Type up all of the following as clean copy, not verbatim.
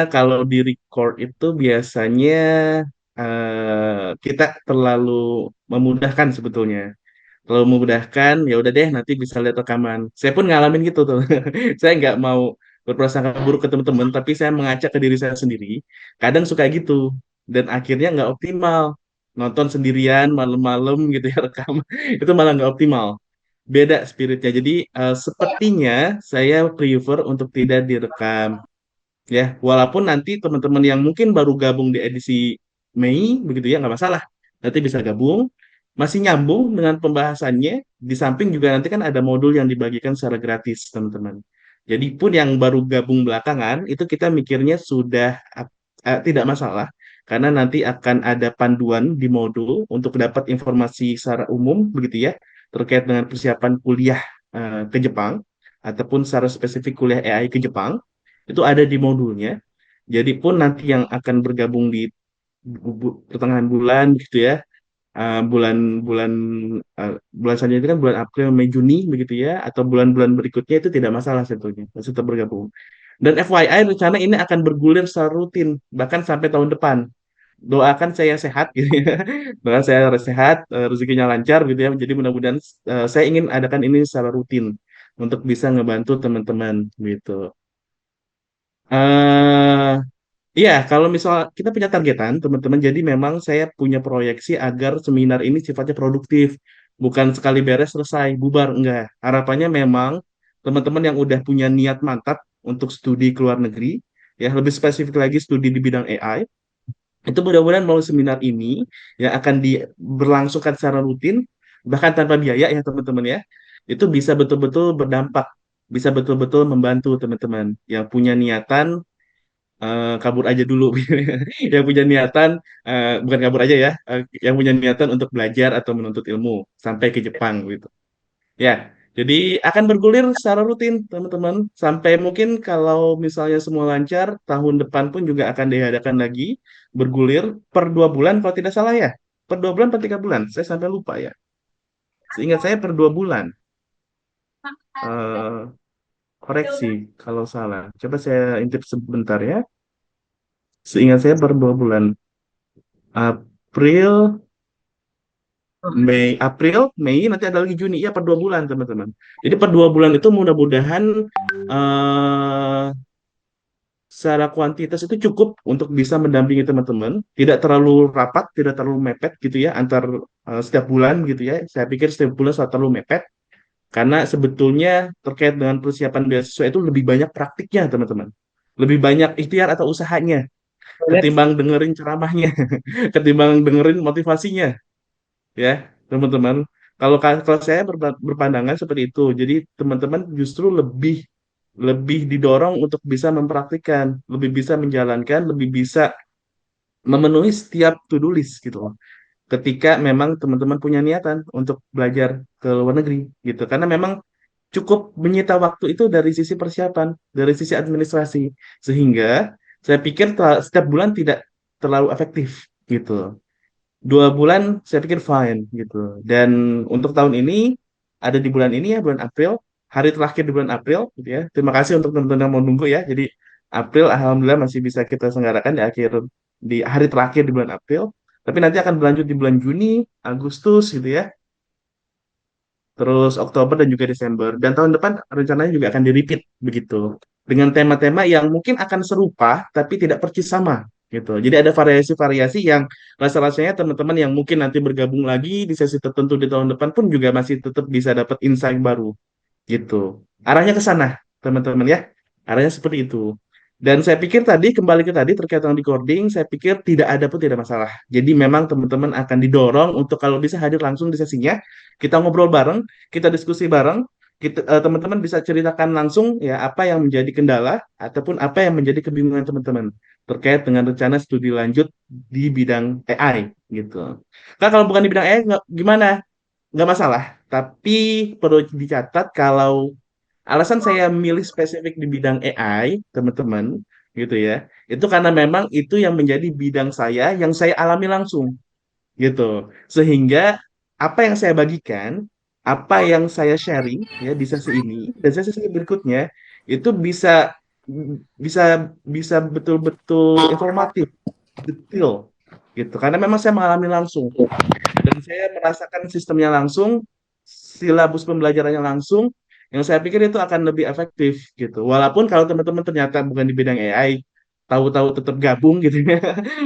Kalau di record itu biasanya kita terlalu memudahkan sebetulnya. Terlalu memudahkan, ya udah deh nanti bisa lihat rekaman. Saya pun ngalamin gitu tuh. Saya nggak mau berprasangka buruk ke teman-teman, tapi saya mengacak ke diri saya sendiri. Kadang suka gitu, dan akhirnya nggak optimal. Nonton sendirian malam-malam gitu ya rekam, itu malah nggak optimal. Beda spiritnya. Jadi sepertinya saya prefer untuk tidak direkam ya, walaupun nanti teman-teman yang mungkin baru gabung di edisi Mei begitu ya, nggak masalah, nanti bisa gabung, masih nyambung dengan pembahasannya. Di samping juga nanti kan ada modul yang dibagikan secara gratis teman-teman. Jadi pun yang baru gabung belakangan itu kita mikirnya sudah tidak masalah, karena nanti akan ada panduan di modul untuk dapat informasi secara umum begitu ya, terkait dengan persiapan kuliah ke Jepang, ataupun secara spesifik kuliah AI ke Jepang. Itu ada di modulnya. Jadi pun nanti yang akan bergabung di pertengahan bulan gitu ya, bulan-bulan bulan selanjutnya itu kan bulan April, Mei, Juni begitu ya, atau bulan-bulan berikutnya itu tidak masalah sebetulnya, masih tetap bergabung. Dan FYI rencana ini akan bergulir secara rutin bahkan sampai tahun depan. Doakan saya sehat gitu ya. Doakan saya sehat, rezekinya lancar gitu ya. Jadi mudah-mudahan saya ingin adakan ini secara rutin untuk bisa ngebantu teman-teman gitu. eh Iya, kalau misal kita punya targetan, teman-teman, jadi memang saya punya proyeksi agar seminar ini sifatnya produktif, bukan sekali beres selesai, bubar, enggak. Harapannya memang teman-teman yang udah punya niat mantap untuk studi ke luar negeri, ya lebih spesifik lagi studi di bidang AI, itu mudah-mudahan melalui seminar ini yang akan berlangsungkan secara rutin, bahkan tanpa biaya ya teman-teman ya, itu bisa betul-betul berdampak, bisa betul-betul membantu teman-teman yang punya niatan kabur aja dulu. Yang punya niatan bukan kabur aja ya, yang punya niatan untuk belajar atau menuntut ilmu sampai ke Jepang gitu ya. Jadi akan bergulir secara rutin teman-teman, sampai mungkin kalau misalnya semua lancar tahun depan pun juga akan diadakan lagi bergulir per 2 bulan kalau tidak salah ya, per 2 bulan per 3 bulan saya sampai lupa ya, seingat saya per 2 bulan. Eh, Koreksi kalau salah, coba saya intip sebentar ya, seingat saya per 2 bulan. April, Mei, nanti ada lagi Juni. Ya, per 2 bulan, teman-teman. Jadi per 2 bulan itu mudah-mudahan eh secara kuantitas itu cukup untuk bisa mendampingi teman-teman. Tidak terlalu rapat, tidak terlalu mepet gitu ya, antar setiap bulan gitu ya. Saya pikir setiap bulan selalu terlalu mepet. Karena sebetulnya terkait dengan persiapan beasiswa itu lebih banyak praktiknya, teman-teman. Lebih banyak ikhtiar atau usahanya ketimbang dengerin ceramahnya, ketimbang dengerin motivasinya ya teman-teman. Kalau saya berpandangan seperti itu, jadi teman-teman justru lebih lebih didorong untuk bisa mempraktikkan, lebih bisa menjalankan, lebih bisa memenuhi setiap to-do list gitu loh. Ketika memang teman-teman punya niatan untuk belajar ke luar negeri gitu, karena memang cukup menyita waktu itu dari sisi persiapan, dari sisi administrasi, sehingga saya pikir setiap bulan tidak terlalu efektif gitu. 2 bulan saya pikir fine gitu. Dan untuk tahun ini ada di bulan ini ya, bulan April, hari terakhir di bulan April gitu ya. Terima kasih untuk teman-teman yang mau nunggu ya. Jadi April alhamdulillah masih bisa kita selenggarakan di hari terakhir di bulan April. Tapi nanti akan berlanjut di bulan Juni, Agustus gitu ya. Terus Oktober dan juga Desember. Dan tahun depan rencananya juga akan di-repeat begitu. Dengan tema-tema yang mungkin akan serupa tapi tidak persis sama gitu. Jadi ada variasi-variasi yang rasa-rasanya teman-teman yang mungkin nanti bergabung lagi di sesi tertentu di tahun depan pun juga masih tetap bisa dapat insight baru gitu. Arahnya ke sana, teman-teman ya. Arahnya seperti itu. Dan saya pikir tadi kembali ke tadi terkait dengan recording, saya pikir tidak ada pun tidak masalah. Jadi memang teman-teman akan didorong untuk kalau bisa hadir langsung di sesinya, kita ngobrol bareng, kita diskusi bareng, teman-teman bisa ceritakan langsung ya apa yang menjadi kendala ataupun apa yang menjadi kebingungan teman-teman terkait dengan rencana studi lanjut di bidang AI gitu. Nah, kalau bukan di bidang AI gimana? Nggak masalah. Tapi perlu dicatat kalau alasan saya milih spesifik di bidang AI, teman-teman, gitu ya, itu karena memang itu yang menjadi bidang saya, yang saya alami langsung, gitu. Sehingga apa yang saya bagikan, apa yang saya sharing ya di sesi ini dan sesi berikutnya itu bisa bisa bisa betul-betul informatif, detail gitu. Karena memang saya mengalami langsung dan saya merasakan sistemnya langsung, silabus pembelajarannya langsung, yang saya pikir itu akan lebih efektif gitu. Walaupun kalau teman-teman ternyata bukan di bidang AI, tahu-tahu tetap gabung gitu ya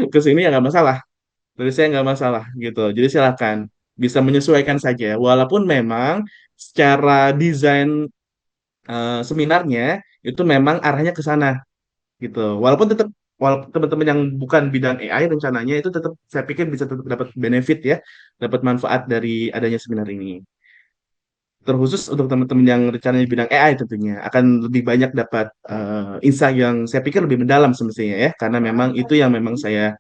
ke sini ya nggak masalah. Dari saya nggak masalah gitu. Jadi silakan bisa menyesuaikan saja. Walaupun memang secara desain seminarnya itu memang arahnya ke sana gitu. Walaupun tetap walaupun teman-teman yang bukan bidang AI rencananya itu tetap saya pikir bisa tetap dapat benefit ya, dapat manfaat dari adanya seminar ini. Terkhusus untuk teman-teman yang rencananya bidang AI tentunya akan lebih banyak dapat insight yang saya pikir lebih mendalam semestinya ya, karena memang itu yang memang saya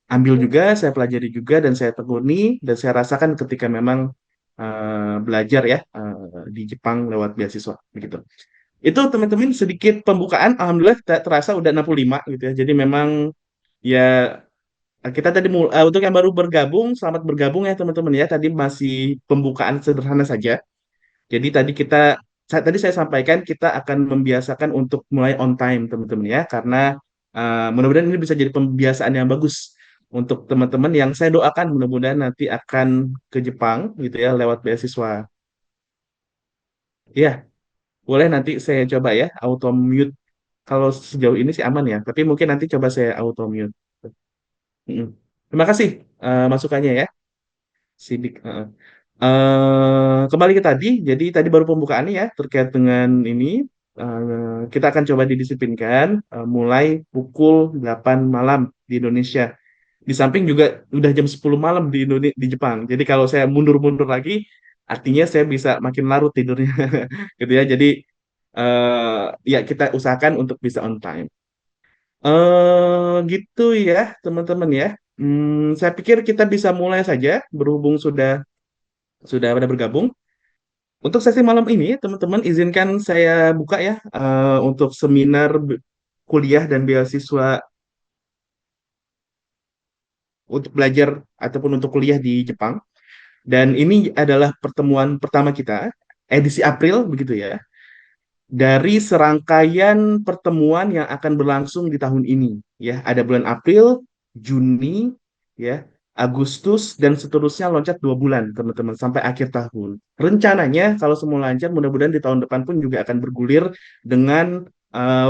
ambil juga, saya pelajari juga dan saya tekuni dan saya rasakan ketika memang belajar ya di Jepang lewat beasiswa begitu. Itu teman-teman sedikit pembukaan, alhamdulillah terasa udah 65 gitu ya. Jadi memang ya kita tadi untuk yang baru bergabung, selamat bergabung ya teman-teman ya. Tadi masih pembukaan sederhana saja. Jadi tadi saya sampaikan kita akan membiasakan untuk mulai on time teman-teman ya, karena mudah-mudahan ini bisa jadi pembiasaan yang bagus untuk teman-teman yang saya doakan mudah-mudahan nanti akan ke Jepang gitu ya lewat beasiswa. Ya, boleh nanti saya coba ya auto mute. Kalau sejauh ini sih aman ya, tapi mungkin nanti coba saya auto mute. Mm-mm. Terima kasih masukannya ya, Sidik. Kembali ke tadi, jadi tadi baru pembukaannya ya terkait dengan ini. Kita akan coba didisiplinkan mulai pukul 8 malam di Indonesia. Di samping juga udah jam 10 malam di Indonesia, di Jepang. Jadi kalau saya mundur-mundur lagi, artinya saya bisa makin larut tidurnya, gitu ya. Jadi ya kita usahakan untuk bisa on time. Gitu ya, teman-teman ya. Saya pikir kita bisa mulai saja berhubung sudah pada bergabung. Untuk sesi malam ini, teman-teman izinkan saya buka ya untuk seminar kuliah dan beasiswa untuk belajar ataupun untuk kuliah di Jepang. Dan ini adalah pertemuan pertama kita, edisi April begitu ya, dari serangkaian pertemuan yang akan berlangsung di tahun ini. Ya, ada bulan April, Juni, ya, Agustus dan seterusnya loncat 2 bulan teman-teman sampai akhir tahun. Rencananya kalau semua lancar, mudah-mudahan di tahun depan pun juga akan bergulir dengan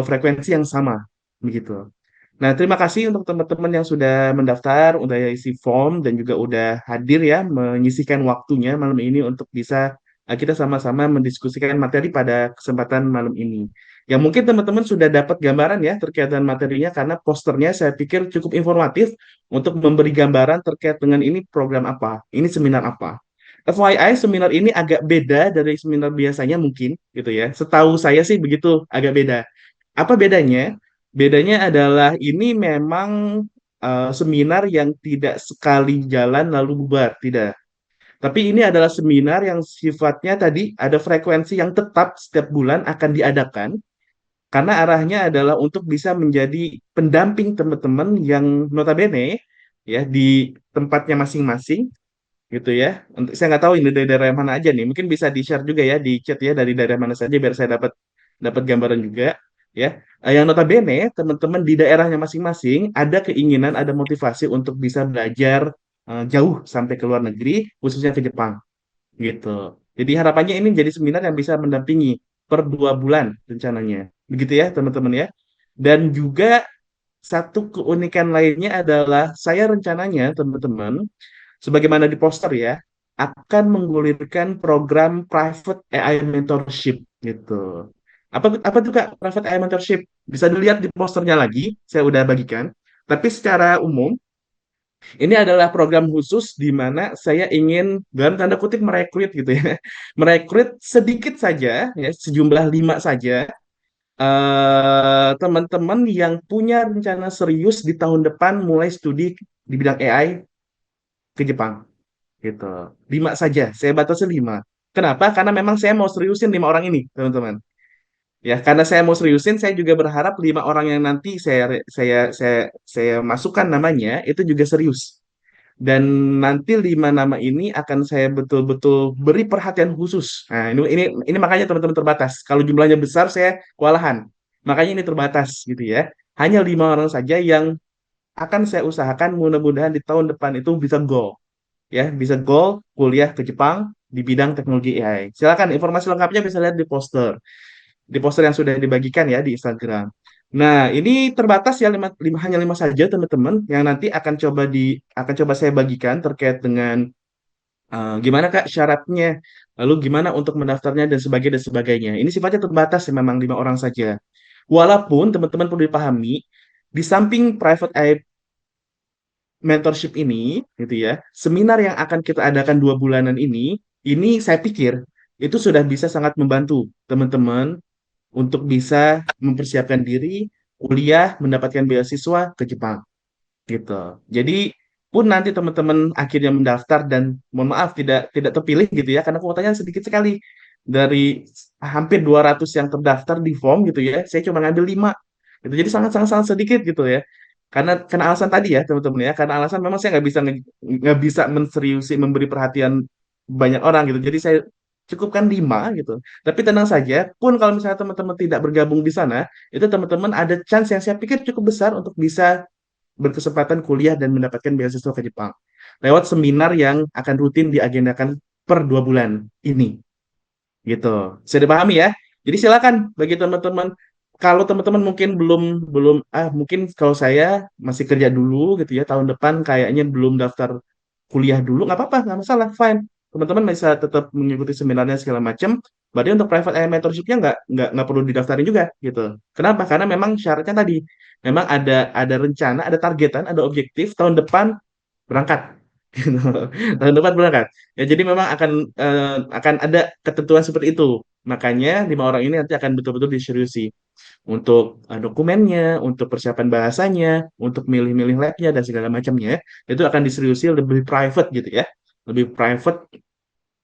frekuensi yang sama, begitu. Nah, terima kasih untuk teman-teman yang sudah mendaftar, udah isi form, dan juga udah hadir ya, menyisihkan waktunya malam ini untuk bisa kita sama-sama mendiskusikan materi pada kesempatan malam ini. Ya, mungkin teman-teman sudah dapat gambaran ya terkait dengan materinya, karena posternya saya pikir cukup informatif untuk memberi gambaran terkait dengan ini program apa, ini seminar apa. FYI, seminar ini agak beda dari seminar biasanya mungkin, gitu ya. Setahu saya sih begitu, agak beda. Apa bedanya? Bedanya adalah ini memang seminar yang tidak sekali jalan lalu bubar, tidak. Tapi ini adalah seminar yang sifatnya tadi ada frekuensi yang tetap setiap bulan akan diadakan karena arahnya adalah untuk bisa menjadi pendamping teman-teman yang notabene ya di tempatnya masing-masing gitu ya. Untuk saya nggak tahu ini dari daerah mana aja nih. Mungkin bisa di-share juga ya di chat ya dari daerah mana saja biar saya dapat dapat gambaran juga ya. Yang notabene teman-teman di daerahnya masing-masing ada keinginan, ada motivasi untuk bisa belajar jauh sampai ke luar negeri, khususnya ke Jepang gitu. Jadi harapannya ini jadi seminar yang bisa mendampingi per 2 bulan rencananya. Begitu ya teman-teman ya. Dan juga satu keunikan lainnya adalah saya rencananya teman-teman sebagaimana di poster ya, akan menggulirkan program private AI mentorship gitu. Apa tuh Kak private AI mentorship? Bisa dilihat di posternya lagi, saya udah bagikan. Tapi secara umum, ini adalah program khusus di mana saya ingin dalam tanda kutip merekrut gitu ya, merekrut sedikit saja, ya sejumlah 5 saja teman-teman yang punya rencana serius di tahun depan mulai studi di bidang AI ke Jepang gitu. 5 saja, saya batasi 5. Kenapa? Karena memang saya mau seriusin 5 orang ini, teman-teman. Ya, karena saya mau seriusin, saya juga berharap 5 orang yang nanti saya masukkan namanya itu juga serius. Dan nanti 5 nama ini akan saya betul-betul beri perhatian khusus. Nah, ini makanya teman-teman terbatas. Kalau jumlahnya besar, saya kewalahan. Makanya ini terbatas gitu ya. Hanya 5 orang saja yang akan saya usahakan mudah-mudahan di tahun depan itu bisa goal ya, bisa goal kuliah ke Jepang di bidang teknologi AI. Silakan informasi lengkapnya bisa lihat di poster yang sudah dibagikan ya di Instagram. Nah, ini terbatas ya hanya 5 saja teman-teman yang nanti akan coba saya bagikan terkait dengan gimana Kak syaratnya, lalu gimana untuk mendaftarnya dan sebagainya. Ini sifatnya terbatas ya memang 5 orang saja. Walaupun teman-teman perlu dipahami, di samping private eye mentorship ini, gitu ya, seminar yang akan kita adakan 2 bulanan ini saya pikir itu sudah bisa sangat membantu teman-teman untuk bisa mempersiapkan diri kuliah mendapatkan beasiswa ke Jepang gitu. Jadi pun nanti teman-teman akhirnya mendaftar dan mohon maaf tidak terpilih gitu ya karena kuotanya sedikit sekali dari hampir 200 yang terdaftar di form gitu ya. Saya cuma ngambil 5 gitu. Jadi sangat sangat sangat sedikit gitu ya. Karena alasan tadi ya teman-teman ya, karena alasan memang saya nggak bisa menseriusi memberi perhatian banyak orang gitu. Jadi saya cukupkan 5 gitu. Tapi tenang saja, pun kalau misalnya teman-teman tidak bergabung di sana, itu teman-teman ada chance yang saya pikir cukup besar untuk bisa berkesempatan kuliah dan mendapatkan beasiswa ke Jepang lewat seminar yang akan rutin diagendakan per 2 bulan ini gitu. Bisa dipahami ya. Jadi silakan bagi teman-teman kalau teman-teman mungkin belum belum mungkin kalau saya masih kerja dulu gitu ya tahun depan kayaknya belum daftar kuliah dulu nggak apa-apa nggak masalah fine teman-teman bisa tetap mengikuti seminarnya segala macam. Berarti untuk private eye mentorshipnya nggak perlu didaftarin juga gitu. Kenapa? Karena memang syaratnya tadi memang ada rencana, ada targetan, ada objektif tahun depan berangkat. Gitu. Tahun depan berangkat. Ya jadi memang akan ada ketentuan seperti itu. Makanya 5 orang ini nanti akan betul-betul diseriusi untuk dokumennya, untuk persiapan bahasanya, untuk milih-milih labnya dan segala macamnya. Itu akan diseriusi lebih private gitu ya. Lebih private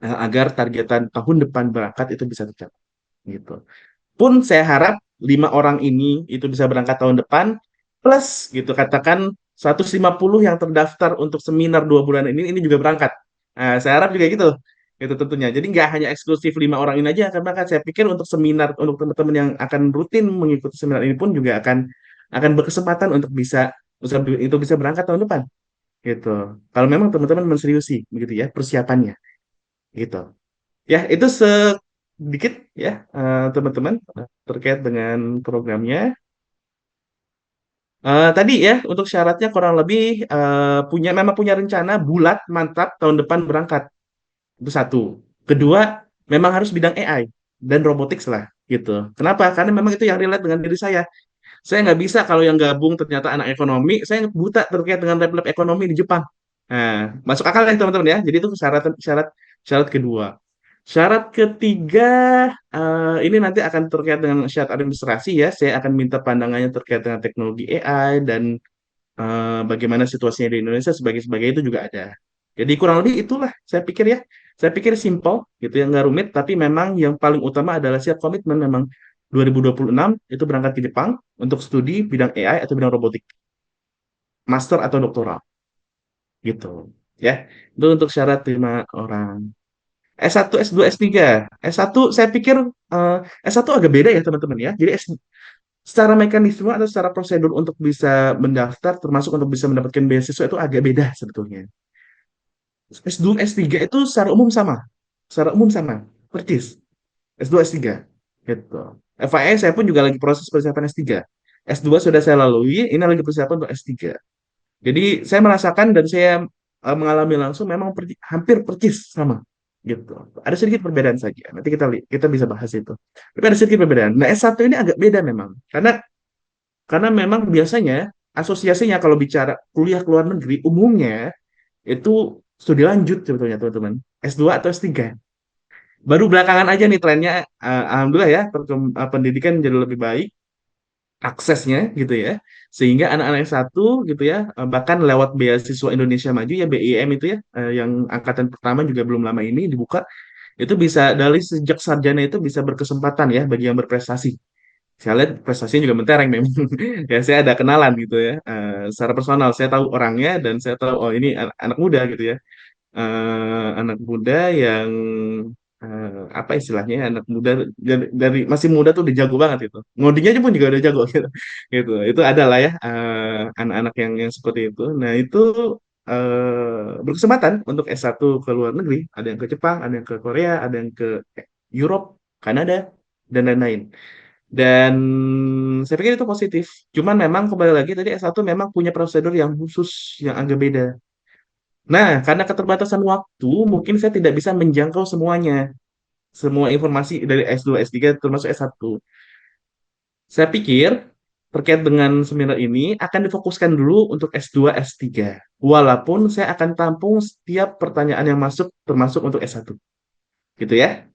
agar targetan tahun depan berangkat itu bisa tercapai gitu. Pun saya harap 5 orang ini itu bisa berangkat tahun depan plus gitu katakan 150 yang terdaftar untuk seminar 2 bulan ini juga berangkat. Nah, saya harap juga gitu. Itu tentunya. Jadi nggak hanya eksklusif 5 orang ini aja karena kan saya pikir untuk seminar untuk teman-teman yang akan rutin mengikuti seminar ini pun juga akan berkesempatan untuk bisa berangkat tahun depan gitu. Kalau memang teman-teman menseriusi begitu ya persiapannya gitu. Ya, itu sedikit ya teman-teman terkait dengan programnya. Tadi ya untuk syaratnya kurang lebih memang punya rencana bulat mantap tahun depan berangkat. Itu satu. Kedua, memang harus bidang AI dan robotics lah gitu. Kenapa? Karena memang itu yang relate dengan diri saya. Saya nggak bisa kalau yang gabung ternyata anak ekonomi, saya buta terkait dengan lab-lab ekonomi di Jepang. Nah, masuk akal kan teman-teman ya. Jadi itu syarat syarat syarat kedua. Syarat ketiga ini nanti akan terkait dengan syarat administrasi ya. Saya akan minta pandangannya terkait dengan teknologi AI dan bagaimana situasinya di Indonesia sebagai sebagai itu juga ada. Jadi kurang lebih itulah saya pikir ya. Saya pikir simple gitu yang nggak rumit, tapi memang yang paling utama adalah siap komitmen memang 2026 itu berangkat ke Jepang untuk studi bidang AI atau bidang robotik, master atau doktoral gitu. Ya, itu untuk syarat 5 orang. S1, S2, S3. S1 saya pikir S1 agak beda ya teman-teman ya. Jadi secara mekanisme atau secara prosedur untuk bisa mendaftar termasuk untuk bisa mendapatkan beasiswa itu agak beda sebetulnya. S2, S3 itu secara umum sama. Secara umum sama. Persis. S2, S3. Gitu. FYI saya pun juga lagi proses persiapan S3. S2 sudah saya lalui, ini lagi persiapan untuk S3. Jadi saya merasakan dan saya mengalami langsung memang hampir persis sama gitu. Ada sedikit perbedaan saja. Nanti kita bisa bahas itu. Tapi ada sedikit perbedaan. Nah, S1 ini agak beda memang. Karena memang biasanya asosiasinya kalau bicara kuliah ke luar negeri umumnya itu studi lanjut sebetulnya teman-teman. S2 atau S3. Baru belakangan aja nih trennya alhamdulillah ya pendidikan jadi lebih baik aksesnya gitu ya sehingga anak-anak S1 gitu ya bahkan lewat beasiswa Indonesia Maju ya BIM itu ya yang angkatan pertama juga belum lama ini dibuka itu bisa dari sejak sarjana itu bisa berkesempatan ya bagi yang berprestasi saya lihat prestasinya juga mentereng memang ya saya ada kenalan gitu ya secara personal saya tahu orangnya dan saya tahu oh ini anak muda gitu ya anak muda yang apa istilahnya ya, anak muda dari masih muda tuh udah jago banget itu. Ngodingnya aja pun juga udah jago gitu. Gitu. Itu adalah ya anak-anak yang seperti itu. Nah, itu berkesempatan untuk S1 ke luar negeri. Ada yang ke Jepang, ada yang ke Korea, ada yang ke Europe, Kanada, dan lain-lain. Dan saya pikir itu positif. Cuman memang kembali lagi tadi S1 memang punya prosedur yang khusus, yang agak beda. Nah, karena keterbatasan waktu, mungkin saya tidak bisa menjangkau semuanya, semua informasi dari S2, S3, termasuk S1. Saya pikir terkait dengan seminar ini akan difokuskan dulu untuk S2, S3. Walaupun saya akan tampung setiap pertanyaan yang masuk, termasuk untuk S1. Gitu ya.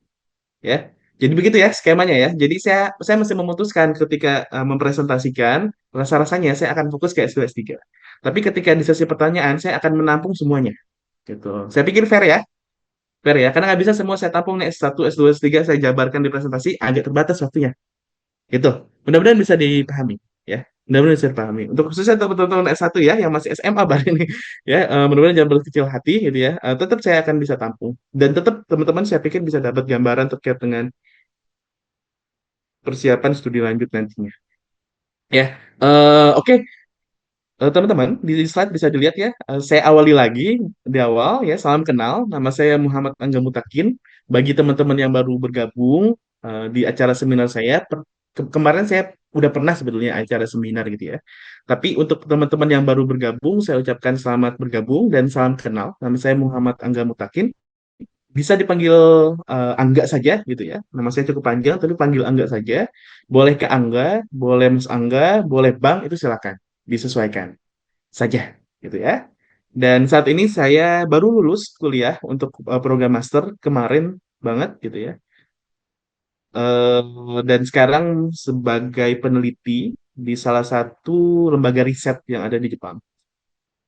Ya. Jadi begitu ya skemanya ya. Jadi saya masih memutuskan ketika mempresentasikan, rasa-rasanya saya akan fokus ke S2, S3. Tapi ketika di sesi pertanyaan, saya akan menampung semuanya. Gitu. Saya pikir fair ya. Fair ya. Karena nggak bisa semua saya tampung nih S1, S2, S3, saya jabarkan di presentasi, agak terbatas waktunya. Gitu. Mudah-mudahan bisa dipahami. Ya. Mudah-mudahan bisa dipahami. Untuk khususnya teman-teman S1 ya, yang masih SMA baru ini, ya, mudah-mudahan jangan berkecil hati gitu ya. Tetap saya akan bisa tampung. Dan tetap teman-teman saya pikir bisa dapat gambaran terkait dengan persiapan studi lanjut nantinya. Ya, oke. Teman-teman, di slide bisa dilihat ya, saya awali lagi di awal ya, salam kenal, nama saya Muhammad Angga Mutakin. Bagi teman-teman yang baru bergabung di acara seminar saya, kemarin saya udah pernah sebetulnya acara seminar gitu ya. Tapi untuk teman-teman yang baru bergabung, saya ucapkan selamat bergabung dan salam kenal. Nama saya Muhammad Angga Mutakin. Bisa dipanggil Angga saja gitu ya. Nama saya cukup panjang, tapi panggil Angga saja. Boleh ke Angga, boleh Mas Angga, boleh Bang, itu silakan disesuaikan saja gitu ya. Dan saat ini saya baru lulus kuliah untuk program master kemarin banget gitu ya. Dan sekarang sebagai peneliti di salah satu lembaga riset yang ada di Jepang.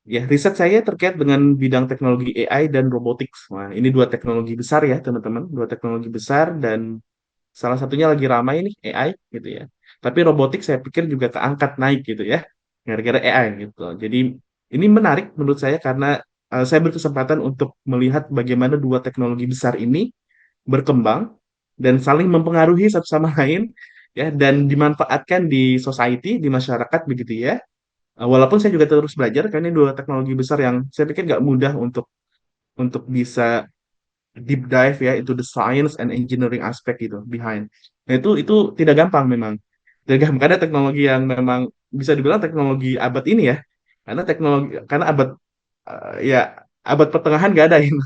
Ya, riset saya terkait dengan bidang teknologi AI dan robotics. Wah, ini dua teknologi besar ya, teman-teman. Dua teknologi besar dan salah satunya lagi ramai nih AI gitu ya. Tapi robotik saya pikir juga keangkat naik gitu ya. Gara-gara AI gitu. Jadi ini menarik menurut saya karena saya berkesempatan untuk melihat bagaimana dua teknologi besar ini berkembang dan saling mempengaruhi satu sama lain ya dan dimanfaatkan di society, di masyarakat begitu ya. Walaupun saya juga terus belajar karena ini dua teknologi besar yang saya pikir nggak mudah untuk bisa deep dive ya into the science and engineering aspect gitu behind. Nah, itu tidak gampang memang. Tidak gampang karena teknologi yang memang bisa dibilang teknologi abad ini ya. Karena abad ya abad pertengahan nggak ada ini.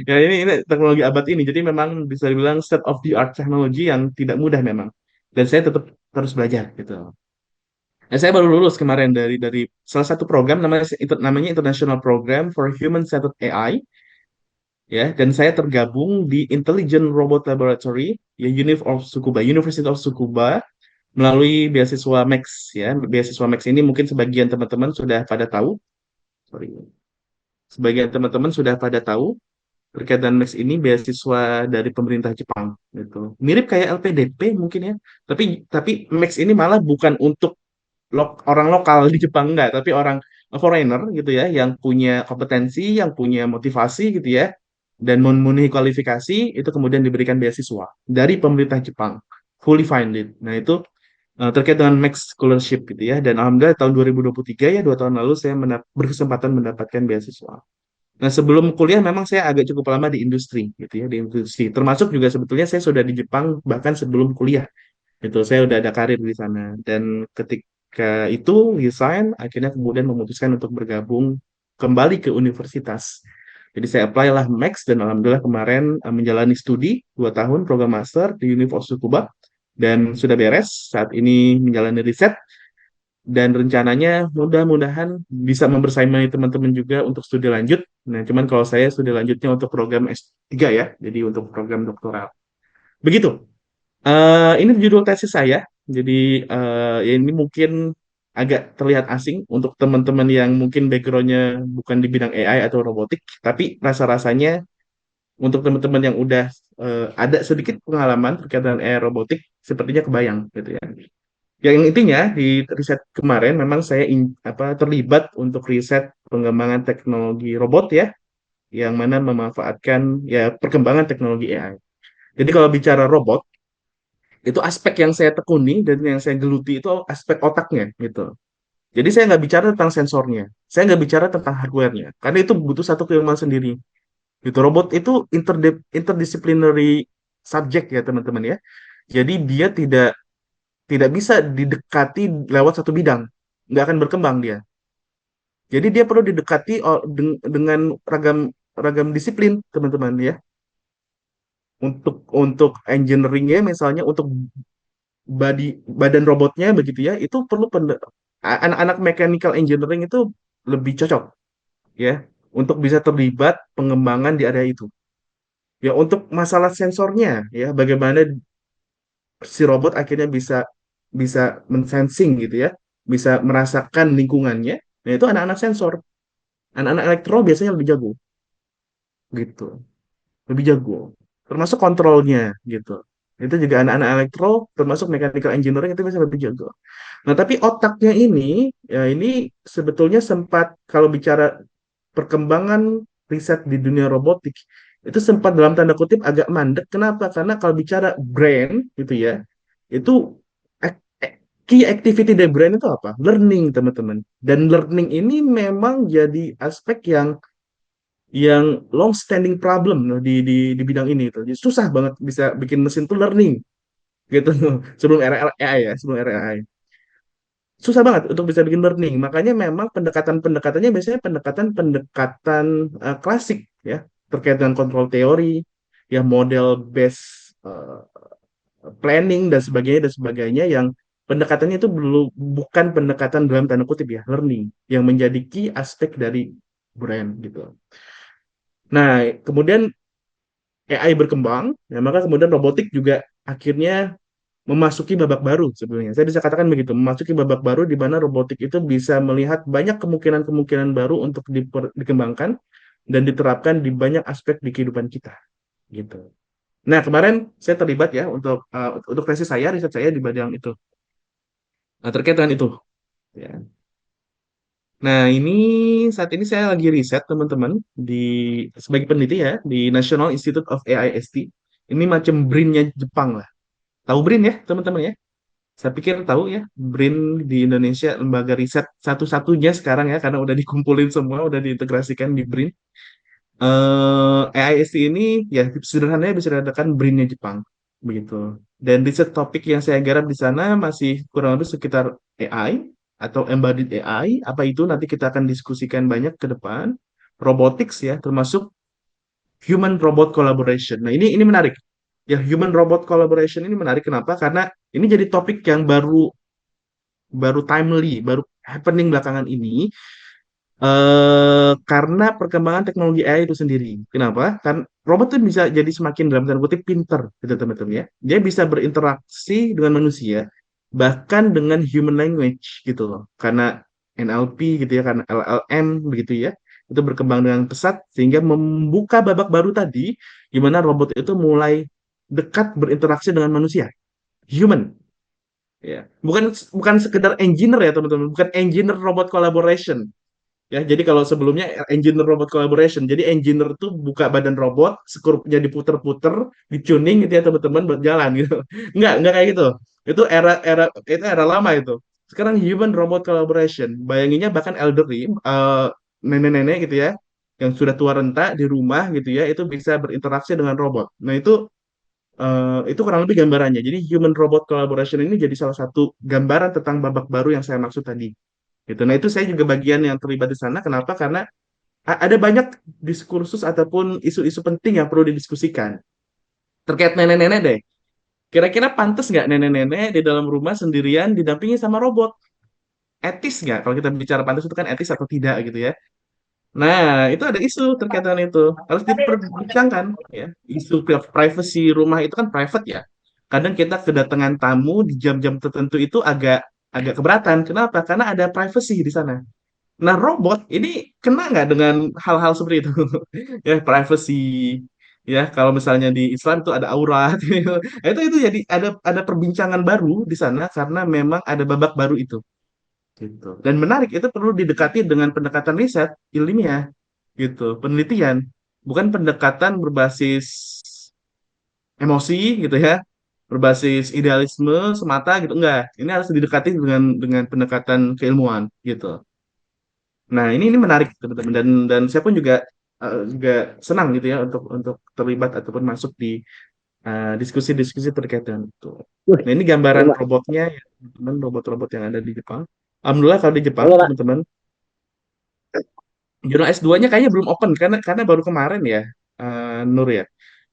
Ya ini teknologi abad ini. Jadi memang bisa dibilang state of the art teknologi yang tidak mudah memang. Dan saya tetap terus belajar gitu. Nah, saya baru lulus kemarin dari salah satu program namanya International Program for Human Centered AI ya dan saya tergabung di Intelligent Robot Laboratory ya University of Tsukuba melalui beasiswa Max ya beasiswa Max ini mungkin sebagian teman-teman sudah pada tahu sorry sebagian teman-teman sudah pada tahu terkait dengan Max ini beasiswa dari pemerintah Jepang gitu mirip kayak LPDP mungkin ya tapi Max ini malah bukan untuk orang lokal di Jepang enggak tapi orang foreigner gitu ya yang punya kompetensi yang punya motivasi gitu ya dan memenuhi kualifikasi itu kemudian diberikan beasiswa dari pemerintah Jepang fully funded. Nah itu terkait dengan Max Scholarship gitu ya dan alhamdulillah tahun 2023 ya 2 tahun lalu saya berkesempatan mendapatkan beasiswa. Nah sebelum kuliah memang saya agak cukup lama di industri gitu ya di industri termasuk juga sebetulnya saya sudah di Jepang bahkan sebelum kuliah itu saya udah ada karir di sana dan ketika itu resign akhirnya kemudian memutuskan untuk bergabung kembali ke universitas. Jadi saya apply lah Max dan alhamdulillah kemarin menjalani studi 2 tahun program master di Universitas Tsukuba dan sudah beres. Saat ini menjalani riset dan rencananya mudah-mudahan bisa membersamai teman-teman juga untuk studi lanjut. Nah, cuman kalau saya studi lanjutnya untuk program S3 ya, jadi untuk program doktoral. Begitu. Ini judul tesis saya. Jadi ya ini mungkin agak terlihat asing untuk teman-teman yang mungkin backgroundnya bukan di bidang AI atau robotik, tapi rasa-rasanya untuk teman-teman yang udah ada sedikit pengalaman terkait dengan AI robotik, sepertinya kebayang gitu ya. Yang intinya di riset kemarin memang saya terlibat untuk riset pengembangan teknologi robot ya, yang mana memanfaatkan ya perkembangan teknologi AI. Jadi kalau bicara robot, itu aspek yang saya tekuni dan yang saya geluti itu aspek otaknya gitu. Jadi saya nggak bicara tentang sensornya, saya nggak bicara tentang hardware-nya, karena itu butuh satu keilmuan sendiri. Gitu. Robot itu interdisciplinary subject ya teman-teman ya. Jadi dia tidak tidak bisa didekati lewat satu bidang, nggak akan berkembang dia. Jadi dia perlu didekati dengan ragam ragam disiplin teman-teman ya. Untuk engineeringnya misalnya untuk badan robotnya begitu ya, itu perlu anak-anak mechanical engineering itu lebih cocok ya untuk bisa terlibat pengembangan di area itu. Ya untuk masalah sensornya ya, bagaimana si robot akhirnya bisa bisa mensensing gitu ya, bisa merasakan lingkungannya. Nah itu anak-anak sensor, anak-anak elektro biasanya lebih jago gitu, lebih jago. Termasuk kontrolnya gitu. Itu juga anak-anak elektro, termasuk mechanical engineering itu bisa lebih jago. Nah tapi otaknya ini, ya ini sebetulnya sempat kalau bicara perkembangan riset di dunia robotik itu sempat dalam tanda kutip agak mandek. Kenapa? Karena kalau bicara brain gitu ya, itu ak- eh, key activity dari brain itu apa? Learning, teman-teman. Dan learning ini memang jadi aspek yang long standing problem loh di bidang ini itu. Jadi susah banget bisa bikin mesin tuh learning gitu sebelum era AI ya, sebelum era AI. Susah banget untuk bisa bikin learning. Makanya memang pendekatan-pendekatannya biasanya pendekatan-pendekatan klasik ya, terkait dengan kontrol teori, ya model based planning dan sebagainya yang pendekatannya itu belum bukan pendekatan dalam tanda kutip ya, learning yang menjadi key aspek dari brand gitu. Nah, kemudian AI berkembang, ya maka kemudian robotik juga akhirnya memasuki babak baru sebenarnya. Saya bisa katakan begitu, memasuki babak baru di mana robotik itu bisa melihat banyak kemungkinan-kemungkinan baru untuk dikembangkan dan diterapkan di banyak aspek di kehidupan kita, gitu. Nah, kemarin saya terlibat ya untuk tesis saya, riset saya di bidang itu. Nah, terkait dengan itu, ya. Nah, ini saat ini saya lagi riset teman-teman di sebagai peneliti ya di National Institute of AIST. Ini macam BRIN-nya Jepang lah. Tahu BRIN ya, teman-teman ya? Saya pikir tahu ya, BRIN di Indonesia lembaga riset satu-satunya sekarang ya, karena udah dikumpulin semua, udah diintegrasikan di BRIN. AIST ini ya sederhananya bisa dikatakan BRIN-nya Jepang, begitu. Dan riset topik yang saya garap di sana masih kurang lebih sekitar AI atau embodied AI. Apa itu nanti kita akan diskusikan banyak ke depan. Robotics ya, termasuk human robot collaboration. Nah, ini menarik. Ya, human robot collaboration ini menarik kenapa? Karena ini jadi topik yang baru baru timely, baru happening belakangan ini karena perkembangan teknologi AI itu sendiri. Kenapa? Kan robot itu bisa jadi semakin dalam tanda kutip pinter, gitu teman-teman ya. Dia bisa berinteraksi dengan manusia, bahkan dengan human language gitu loh. Karena NLP gitu ya, karena LLM begitu ya, itu berkembang dengan pesat sehingga membuka babak baru tadi, di mana robot itu mulai dekat berinteraksi dengan manusia, human. Ya, bukan bukan sekedar engineer ya teman-teman, bukan engineer robot collaboration. Ya, jadi kalau sebelumnya engineer robot collaboration, jadi engineer tuh buka badan robot, skrupnya diputer-puter, di-tuning gitu ya teman-teman buat jalan gitu. Enggak kayak gitu. Itu era lama itu. Sekarang human robot collaboration, bayanginnya bahkan elderly, nenek-nenek gitu ya, yang sudah tua renta di rumah gitu ya, itu bisa berinteraksi dengan robot. Nah, itu kurang lebih gambarannya. Jadi human robot collaboration ini jadi salah satu gambaran tentang babak baru yang saya maksud tadi. Gitu. Nah, itu saya juga bagian yang terlibat di sana. Kenapa? Karena ada banyak diskursus ataupun isu-isu penting yang perlu didiskusikan. Terkait nenek-nenek deh. Kira-kira pantas nggak nenek-nenek di dalam rumah sendirian didampingi sama robot? Etis nggak? Kalau kita bicara pantas itu kan etis atau tidak gitu ya. Nah, itu ada isu terkait dengan itu. Harus diperbincangkan ya. Isu privacy rumah itu kan private ya. Kadang kita kedatangan tamu di jam-jam tertentu itu agak agak keberatan. Kenapa? Karena ada privacy di sana. Nah, robot ini kena nggak dengan hal-hal seperti itu? Ya, privacy. Ya, kalau misalnya di Islam itu ada aurat. Itu jadi ada perbincangan baru di sana karena memang ada babak baru itu. Gitu. Dan menarik, itu perlu didekati dengan pendekatan riset ilmiah, gitu, penelitian, bukan pendekatan berbasis emosi gitu ya, berbasis idealisme semata gitu, enggak. Ini harus didekati dengan pendekatan keilmuan gitu. Nah, ini menarik teman-teman, dan saya pun juga senang gitu ya untuk terlibat ataupun masuk di diskusi-diskusi terkait dengan itu. Wih, Nah, ini gambaran terima. robotnya ya, teman-teman, robot-robot yang ada di Jepang. Alhamdulillah kalau di Jepang, Oke, Pak. teman-teman, jurnal S2-nya kayaknya belum open karena baru kemarin ya, Nur ya.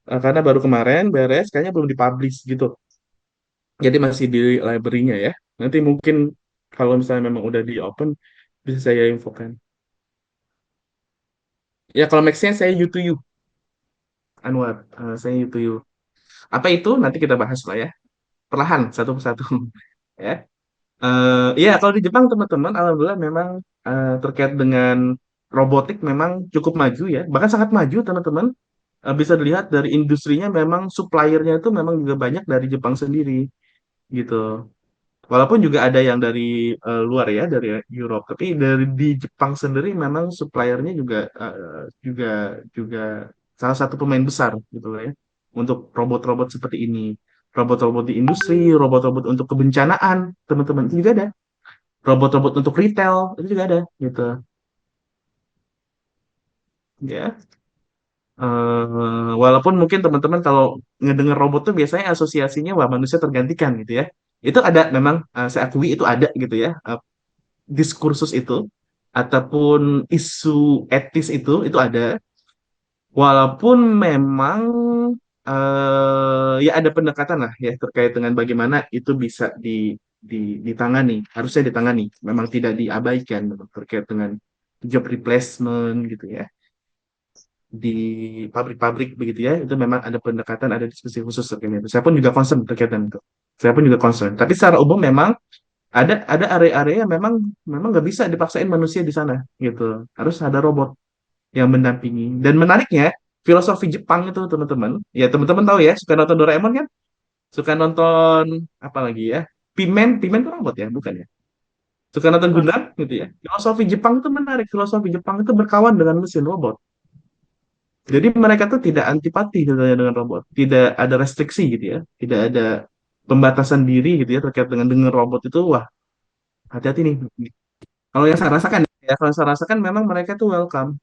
Karena baru kemarin beres, kayaknya belum dipublish gitu. Jadi masih di library-nya ya. Nanti mungkin kalau misalnya memang udah di open, bisa saya infokan. Ya kalau Max-nya saya U2U, Anwar. Saya U2U. Apa itu? Nanti kita bahas lah ya. Perlahan, satu persatu. Ya. Iya, kalau di Jepang teman-teman, alhamdulillah memang terkait dengan robotik memang cukup maju ya, bahkan sangat maju teman-teman. Bisa dilihat dari industrinya memang suppliernya itu memang juga banyak dari Jepang sendiri gitu. Walaupun juga ada yang dari luar ya, dari Europe, tapi dari di Jepang sendiri memang suppliernya juga juga salah satu pemain besar gitu lah ya untuk robot-robot seperti ini. Robot-robot di industri, robot-robot untuk kebencanaan, teman-teman itu juga ada. Robot-robot untuk retail itu juga ada gitu. Ya. Walaupun mungkin teman-teman kalau ngedenger robot tuh biasanya asosiasinya wah manusia tergantikan gitu ya. Itu ada memang saya akui itu ada gitu ya. Diskursus itu ataupun isu etis itu ada. Walaupun memang ya ada pendekatan lah ya terkait dengan bagaimana itu bisa di, ditangani, harusnya ditangani. Memang tidak diabaikan memang terkait dengan job replacement gitu ya di pabrik-pabrik begitu ya, itu memang ada pendekatan, ada diskusi khusus terkait itu. Saya pun juga concern terkait dengan itu. Saya pun juga concern. Tapi secara umum memang ada area-area yang memang memang nggak bisa dipaksain manusia di sana gitu. Harus ada robot yang mendampingi. Dan menariknya filosofi Jepang itu teman-teman, ya teman-teman tahu ya, suka nonton Doraemon kan? Suka nonton apa lagi ya? Pimen itu robot ya, bukan ya? Suka nonton Gundam gitu ya. Filosofi Jepang itu menarik. Filosofi Jepang itu berkawan dengan mesin robot. Jadi mereka tuh tidak antipati sebenarnya dengan robot, tidak ada restriksi gitu ya, tidak ada pembatasan diri gitu ya terkait dengan robot itu. Wah, hati-hati nih. Kalau yang saya rasakan ya, kalau saya rasakan memang mereka tuh welcome,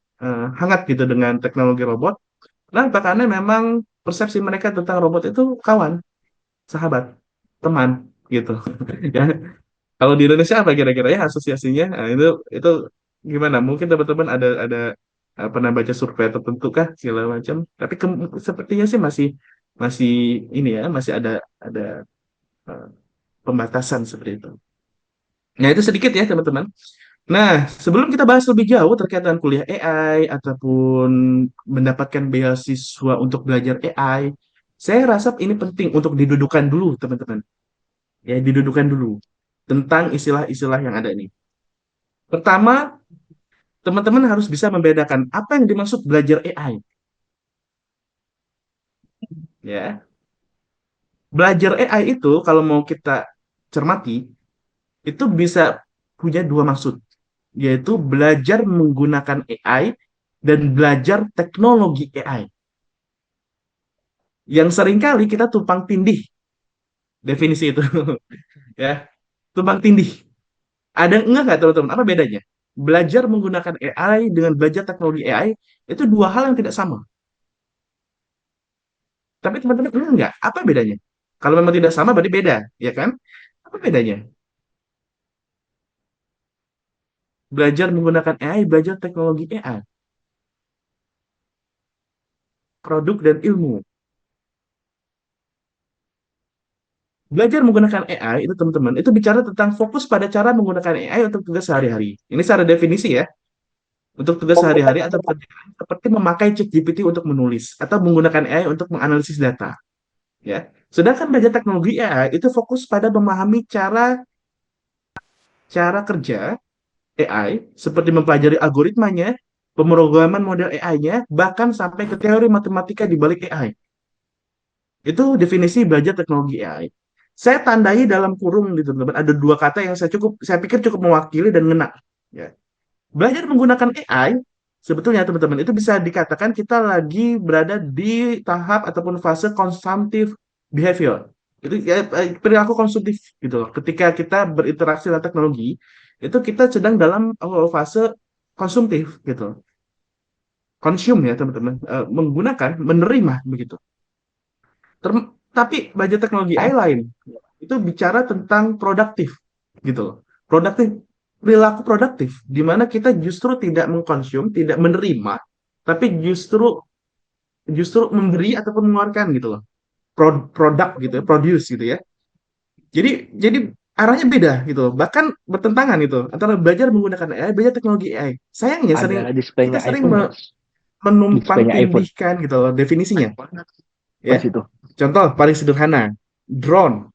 hangat gitu dengan teknologi robot. Kenapa? Karena memang persepsi mereka tentang robot itu kawan, sahabat, teman gitu. Ya, kalau di Indonesia apa kira-kira ya asosiasinya? Nah, itu gimana? Mungkin teman-teman ada pernah baca survei tertentu kah segala macam. Tapi sepertinya sih masih masih ini ya masih ada eh, pembatasan seperti itu. Nah itu sedikit ya teman-teman. Nah sebelum kita bahas lebih jauh terkait dengan kuliah AI ataupun mendapatkan beasiswa untuk belajar AI, saya rasa ini penting untuk didudukan dulu teman-teman. Ya didudukan dulu tentang istilah-istilah yang ada ini. Pertama, teman-teman harus bisa membedakan apa yang dimaksud belajar AI. Ya, belajar AI itu kalau mau kita cermati, itu bisa punya dua maksud, yaitu belajar menggunakan AI dan belajar teknologi AI. Yang seringkali kita tumpang tindih definisi itu, ya, tumpang tindih. Ada enggak teman-teman? Apa bedanya? Belajar menggunakan AI dengan belajar teknologi AI itu dua hal yang tidak sama. Tapi teman-teman enggak, apa bedanya? Kalau memang tidak sama berarti beda, ya kan? Apa bedanya? Belajar menggunakan AI, belajar teknologi AI, produk dan ilmu. Belajar menggunakan AI itu teman-teman, itu bicara tentang fokus pada cara menggunakan AI untuk tugas sehari-hari. Ini secara definisi ya, untuk tugas sehari-hari atau pekerjaan seperti memakai ChatGPT untuk menulis atau menggunakan AI untuk menganalisis data, ya. Sedangkan belajar teknologi AI itu fokus pada memahami cara cara kerja AI seperti mempelajari algoritmanya, pemrograman model AI-nya, bahkan sampai ke teori matematika di balik AI. Itu definisi belajar teknologi AI. Saya tandai dalam kurung gitu, teman-teman. Ada dua kata yang saya pikir cukup mewakili dan ngena. Ya. Belajar menggunakan AI sebetulnya teman-teman itu bisa dikatakan kita lagi berada di tahap ataupun fase consumptive behavior. Itu ya, perilaku konsumtif gitu loh. Ketika kita berinteraksi dengan teknologi, itu kita sedang dalam fase konsumtif gitu. Consume ya teman-teman. Menggunakan, menerima begitu. Tapi budget teknologi AI lain itu bicara tentang produktif gitu loh. Produktif, perilaku produktif di mana kita justru tidak mengkonsum, tidak menerima, tapi justru justru memberi ataupun mengeluarkan gitu loh. Produk gitu ya, produce gitu ya. Jadi arahnya beda gitu loh. Bahkan bertentangan itu antara belajar menggunakan AI, belajar teknologi AI. Sayangnya Ada kita displaynya sering iPhone nggak? menumpang Displaynya iPhone. tindihkan gitu loh definisinya Pas ya. itu. Contoh paling sederhana, drone.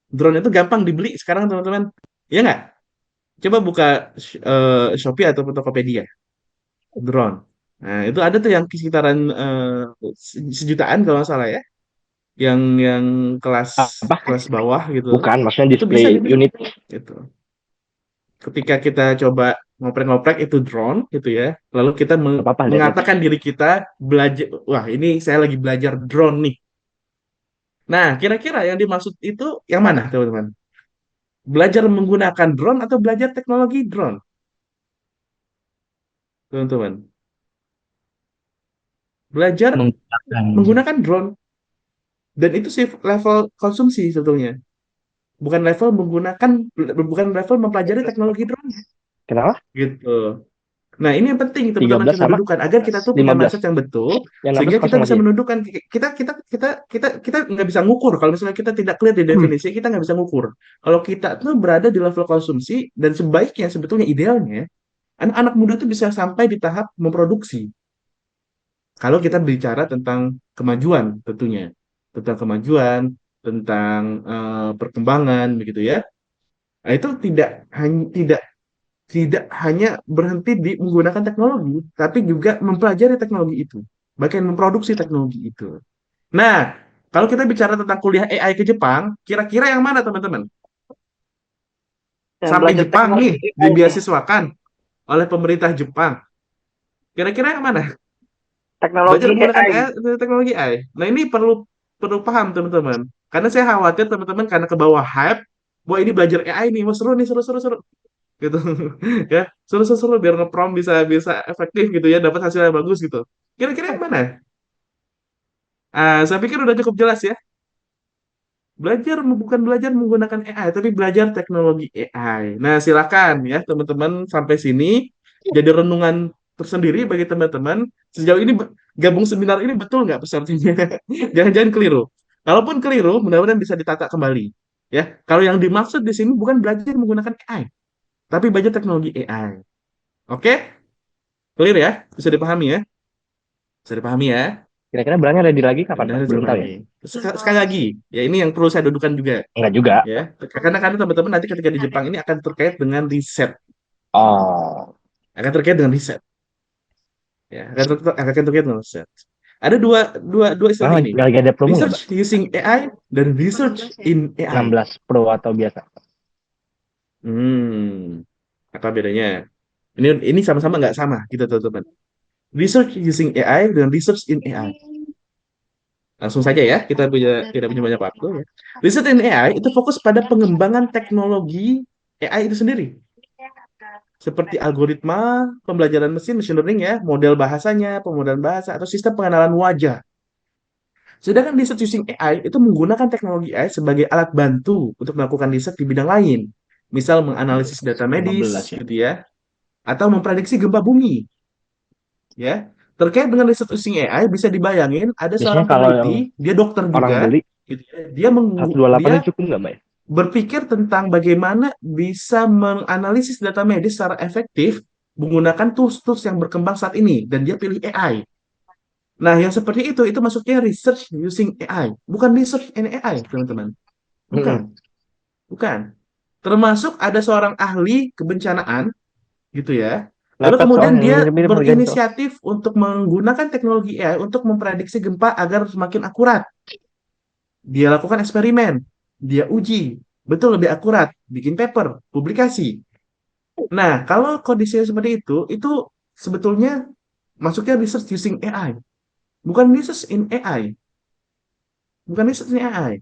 Drone itu gampang dibeli sekarang teman-teman. Iya nggak? Coba buka Shopee atau Tokopedia. Drone. Nah, itu ada tuh yang sekitaran sejutaan kalau nggak salah ya. Yang kelas Apa? kelas bawah gitu. Bukan, maksudnya Itu bisa display dibeli unit. gitu. Ketika kita coba ngoprek-ngoprek itu drone gitu ya. Lalu kita Gak apa-apa, lihat-lihat. mengatakan diri kita belajar, wah ini saya lagi belajar drone nih. Nah, kira-kira yang dimaksud itu yang mana, teman-teman? Belajar menggunakan drone atau belajar teknologi drone, teman-teman? Belajar Menggunakan. menggunakan drone. Dan itu sih level konsumsi sebetulnya. Bukan level menggunakan, bukan level mempelajari teknologi drone. Kenapa? Gitu. Nah, ini yang penting teman-teman 13 kita sama dudukan agar kita tuh punya 15. mindset yang betul Yang 16 sehingga kita kosong bisa aja ya? menundukkan kita nggak bisa ngukur kalau misalnya kita tidak clear di definisi kita nggak bisa ngukur kalau kita tuh berada di level konsumsi dan sebaiknya sebetulnya idealnya anak-anak muda tuh bisa sampai di tahap memproduksi kalau kita bicara tentang kemajuan tentunya tentang kemajuan tentang perkembangan begitu ya. Nah, itu tidak hanya berhenti di menggunakan teknologi, tapi juga mempelajari teknologi itu, bahkan memproduksi teknologi itu. Nah, kalau kita bicara tentang kuliah AI ke Jepang, kira-kira yang mana teman-teman? Yang Sampai belajar Jepang nih, teknologi AI nih. dibeasiswakan oleh pemerintah Jepang. Kira-kira yang mana? Belajar Teknologi menggunakan AI. AI, teknologi AI. Nah, ini perlu perlu paham teman-teman. Karena saya khawatir teman-teman karena ke bawah hype, wah ini belajar AI nih, wah seru nih, seru seru seru gitu. Ya, seru seru seru biar ngeprom bisa bisa efektif gitu ya, dapat hasil yang bagus gitu. Kira-kira yang mana? Saya pikir udah cukup jelas ya. Belajar bukan belajar menggunakan AI, tapi belajar teknologi AI. Nah, silakan ya teman-teman sampai sini jadi renungan tersendiri bagi teman-teman. Sejauh ini gabung seminar ini betul nggak pesertanya? Jangan-jangan keliru. Kalaupun keliru, mudah-mudahan bisa ditata kembali. Ya, kalau yang dimaksud di sini bukan belajar menggunakan AI, tapi belajar teknologi AI. Oke? Clear ya? Bisa dipahami ya? Bisa dipahami ya? Kira-kira berangnya ready lagi Ya, kapan, udah Mas? bisa Belum tahu ya? dipahami. Sekali lagi, ya ini yang perlu saya dudukan juga Enggak juga. ya. Karena teman-teman nanti ketika di Jepang ini akan terkait dengan riset, Oh. akan terkait dengan riset, ya, akan terkait dengan riset. Ada dua dua dua istilah Nah, ini, lagi ada promo nggak, Mbak? research using AI dan research in AI. 16 Pro atau biasa? Apa bedanya? Ini sama-sama nggak sama, gitu teman-teman. Research using AI dan research in AI. Langsung saja ya, kita tidak punya banyak waktu ya. Research in AI itu fokus pada pengembangan teknologi AI itu sendiri. Seperti algoritma, pembelajaran mesin, machine learning ya, model bahasanya, pemodelan bahasa, atau sistem pengenalan wajah. Sedangkan research using AI itu menggunakan teknologi AI sebagai alat bantu untuk melakukan riset di bidang lain. Misal menganalisis data 15 medis ya. gitu ya, atau memprediksi gempa bumi ya. Terkait dengan research using AI bisa dibayangin ada Biasanya seorang kalau yang peneliti, dia dokter orang juga beli gitu ya. Dia 128 itu cukup nggak, Mbak ya? berpikir tentang bagaimana bisa menganalisis data medis secara efektif menggunakan tools-tools yang berkembang saat ini dan dia pilih AI. Nah, yang seperti itu masuknya research using AI, bukan research in AI, teman-teman. Bukan, Mm-mm. bukan. Termasuk ada seorang ahli kebencanaan gitu ya. Lalu Mepet kemudian soalnya, dia mirip-mirip harganya soal. berinisiatif untuk menggunakan teknologi AI untuk memprediksi gempa agar semakin akurat. Dia lakukan eksperimen, dia uji, betul lebih akurat, bikin paper, publikasi. Nah, kalau kondisinya seperti itu sebetulnya masuknya research using AI, bukan research in AI, bukan research in AI.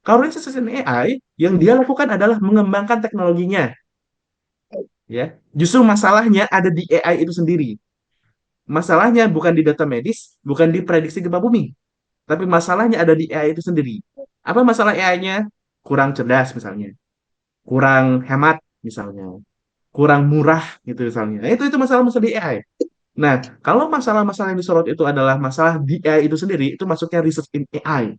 Kalau research in AI, yang dia lakukan adalah mengembangkan teknologinya, ya. Justru masalahnya ada di AI itu sendiri. Masalahnya bukan di data medis, bukan di prediksi gempa bumi, tapi masalahnya ada di AI itu sendiri. Apa masalah AI-nya? Kurang cerdas misalnya, kurang hemat misalnya, kurang murah gitu misalnya. Nah, itu masalah-masalah di AI. Nah, kalau masalah-masalah yang disorot itu adalah masalah di AI itu sendiri, itu masuknya research in AI.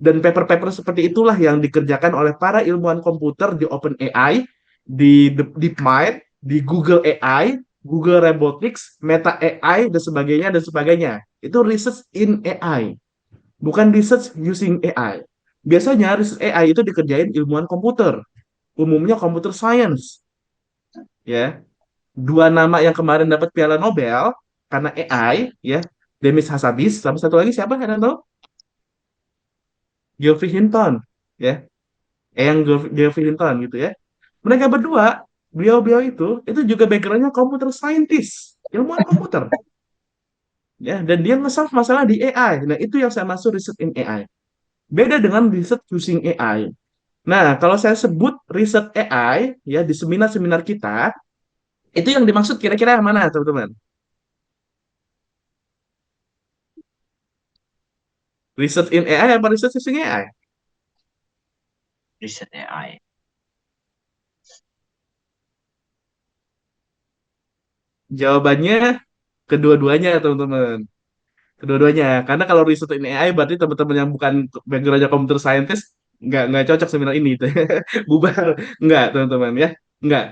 Dan paper-paper seperti itulah yang dikerjakan oleh para ilmuwan komputer di OpenAI, di DeepMind, di Google AI, Google Robotics, Meta AI, dan sebagainya, dan sebagainya. Itu research in AI, bukan research using AI. Biasanya research AI itu dikerjain ilmuwan komputer, umumnya computer science, ya. Dua nama yang kemarin dapat Piala Nobel karena AI, ya, Demis Hassabis, sama satu lagi siapa? Kalian tahu? Geoffrey Hinton, ya, Geoffrey Hinton gitu ya. Mereka berdua, beliau-beliau itu juga backgroundnya computer scientist, ilmuwan komputer, ya, dan dia nge-solve masalah di AI. Nah, itu yang saya masuk research in AI. Beda dengan research using AI. Nah, kalau saya sebut research AI ya di seminar-seminar kita, itu yang dimaksud kira-kira yang mana, teman-teman? Research in AI apa research using AI? Riset AI. Jawabannya kedua-duanya, teman-teman. Kedua-duanya. Karena kalau research in AI berarti teman-teman yang bukan backgroundnya computer scientist nggak cocok seminar ini. Bubar. Nggak, teman-teman ya. Nggak.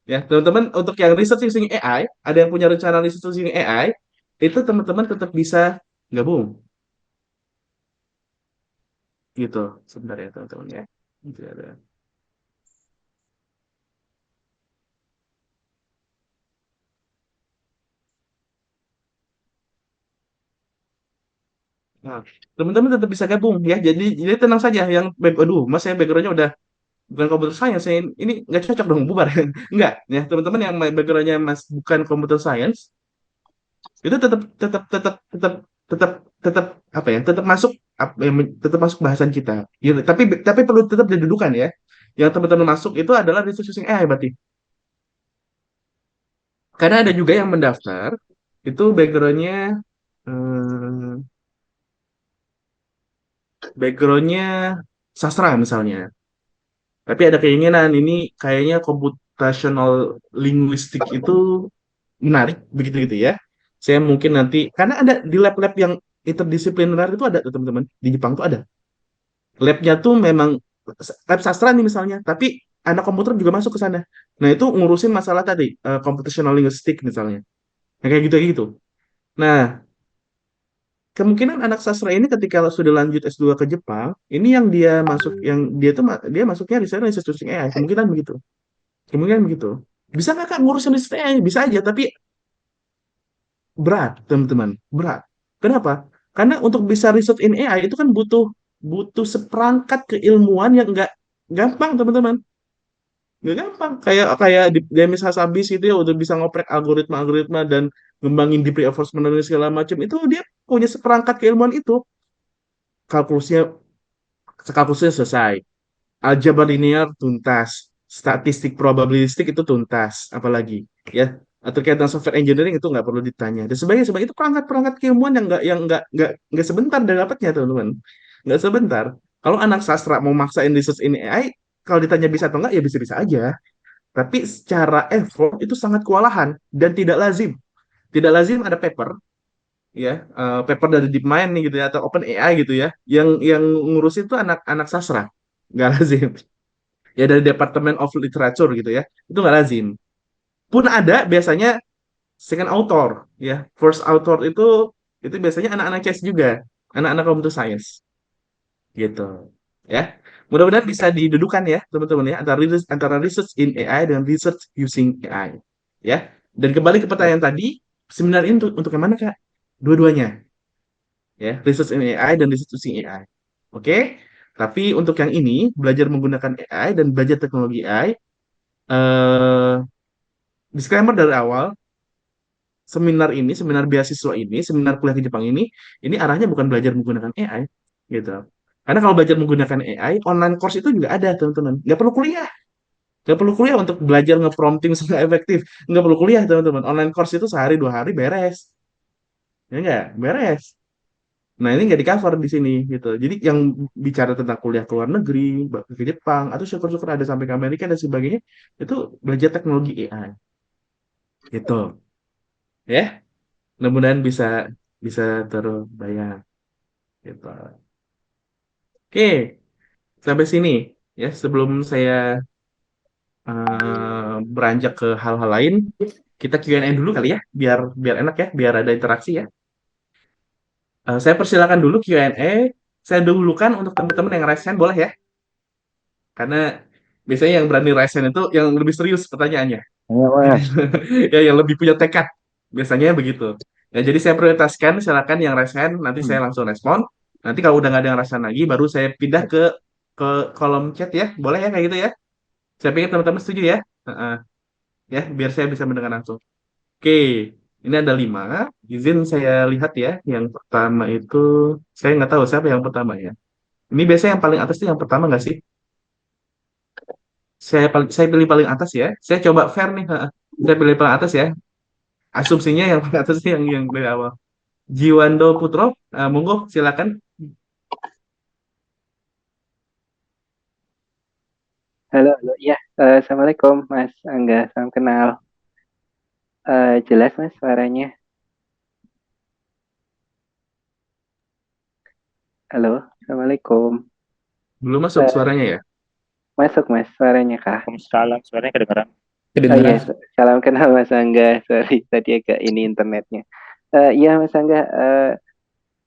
Ya, teman-teman untuk yang research using AI, ada yang punya rencana research using AI, itu teman-teman tetap bisa gabung gitu sebenarnya, teman-teman ya. Gitu ada. Nah, teman-teman tetap bisa gabung ya. Jadi tenang saja yang aduh, Mas saya backgroundnya udah bukan computer science, saya ini nggak cocok dong, bubar. Nggak, ya teman-teman yang backgroundnya Mas bukan computer science, itu tetap tetap tetap tetap tetap tetap apa ya, tetap masuk tetap masuk bahasan kita ya, tapi perlu tetap didudukan ya, yang teman-teman masuk itu adalah research using AI berarti, karena ada juga yang mendaftar itu backgroundnya sastra misalnya, tapi ada keinginan ini kayaknya computational linguistik itu menarik begitu gitu ya. Saya mungkin nanti karena ada di lab-lab yang interdisipliner itu ada tuh, teman-teman, di Jepang tuh ada. Labnya tuh memang lab sastra nih misalnya, tapi anak komputer juga masuk ke sana. Nah, itu ngurusin masalah tadi computational linguistic misalnya. Nah, kayak gitu. Nah, kemungkinan anak sastra ini ketika sudah lanjut S2 ke Jepang, ini yang dia masuk, yang dia tuh dia masuknya di sana research using AI. Kemungkinan begitu. Kemungkinan begitu. Bisa nggak Kak ngurusin research AI? Bisa aja, tapi berat, teman-teman. Berat. Kenapa? Karena untuk bisa research in AI itu kan butuh butuh seperangkat keilmuan yang nggak gampang, teman-teman. Nggak gampang. Kayak kayak di Demis Hassabis itu ya udah bisa ngoprek algoritma-algoritma dan ngembangin deep reinforcement dan segala macam. Itu dia punya seperangkat keilmuan itu. Kalkulusnya kalkulusnya selesai. Aljabar linear tuntas, statistik probabilistik itu tuntas, apalagi ya. Terkait dengan software engineering itu nggak perlu ditanya. Dan sebagainya itu perangkat-perangkat keilmuan yang nggak sebentar dapatnya, teman-teman. Nggak sebentar. Kalau anak sastra mau maksain research ini AI, kalau ditanya bisa atau nggak ya bisa-bisa aja. Tapi secara effort itu sangat kewalahan dan tidak lazim. Tidak lazim ada paper, ya, paper dari DeepMind nih gitu ya atau OpenAI gitu ya, yang ngurusin itu anak-anak sastra, nggak lazim, ya, dari Department of Literature gitu ya, itu nggak lazim. Pun ada biasanya second author, ya, first author itu biasanya anak-anak CS juga, anak-anak computer science gitu ya. Mudah-mudahan bisa didudukan ya, teman-teman ya, antara research in AI dan research using AI ya. Dan kembali ke pertanyaan tadi, seminar ini untuk yang mana Kak? Dua-duanya ya, research in AI dan research using AI. Oke. Tapi untuk yang ini belajar menggunakan AI dan belajar teknologi AI, disclaimer dari awal, seminar beasiswa ini, seminar kuliah ke Jepang ini arahnya bukan belajar menggunakan AI, gitu. Karena kalau belajar menggunakan AI, online course itu juga ada, teman-teman. Nggak perlu kuliah. Nggak perlu kuliah untuk belajar nge-prompting secara efektif. Nggak perlu kuliah, teman-teman. Online course itu sehari, 2 hari beres. Ya nggak? Beres. Nah, ini nggak di-cover di sini, gitu. Jadi yang bicara tentang kuliah ke luar negeri, ke Jepang, atau syukur-syukur ada sampai ke Amerika dan sebagainya, itu belajar teknologi AI. Gitu. Ya, mudah-mudahan bisa bisa terbayang. Gitu. Oke, sampai sini. Ya, sebelum saya beranjak ke hal-hal lain, kita Q&A dulu kali ya, biar biar enak ya, biar ada interaksi ya. Saya persilakan dulu Q&A. Saya dahulukan untuk teman-teman yang raise hand, boleh ya? Karena biasanya yang berani raise hand itu yang lebih serius pertanyaannya. Ayo, Mas. Ya, yang lebih punya tekad. Biasanya begitu. Ya, jadi saya prioritaskan, silakan yang raise hand, nanti saya Hmm. langsung respon. Nanti kalau udah nggak ada yang raise hand lagi, baru saya pindah ke kolom chat ya. Boleh ya kayak gitu ya? Saya pikir teman-teman setuju ya. Heeh. Ya, biar saya bisa mendengar langsung. Oke, ini ada 5. Izin saya lihat ya. Yang pertama itu, saya nggak tahu siapa yang pertama ya. Ini biasanya yang paling atas itu yang pertama nggak sih? Saya pilih paling atas ya. Saya coba fair nih. Heeh. Saya pilih paling atas ya. Asumsinya yang paling atas ini yang dari awal. Jiwando Putro, monggo silakan. Halo, halo. Ya, Assalamualaikum Mas Angga, salam kenal. Jelas Mas suaranya? Halo, Assalamualaikum. Belum masuk Eh, suaranya ya. Masuk Mas suaranya kah? Waalaikumsalam, suaranya kedengeran. Oh iya, Kedengeran. salam kenal Mas Angga. Sorry, tadi agak ini internetnya. Iya Mas Angga,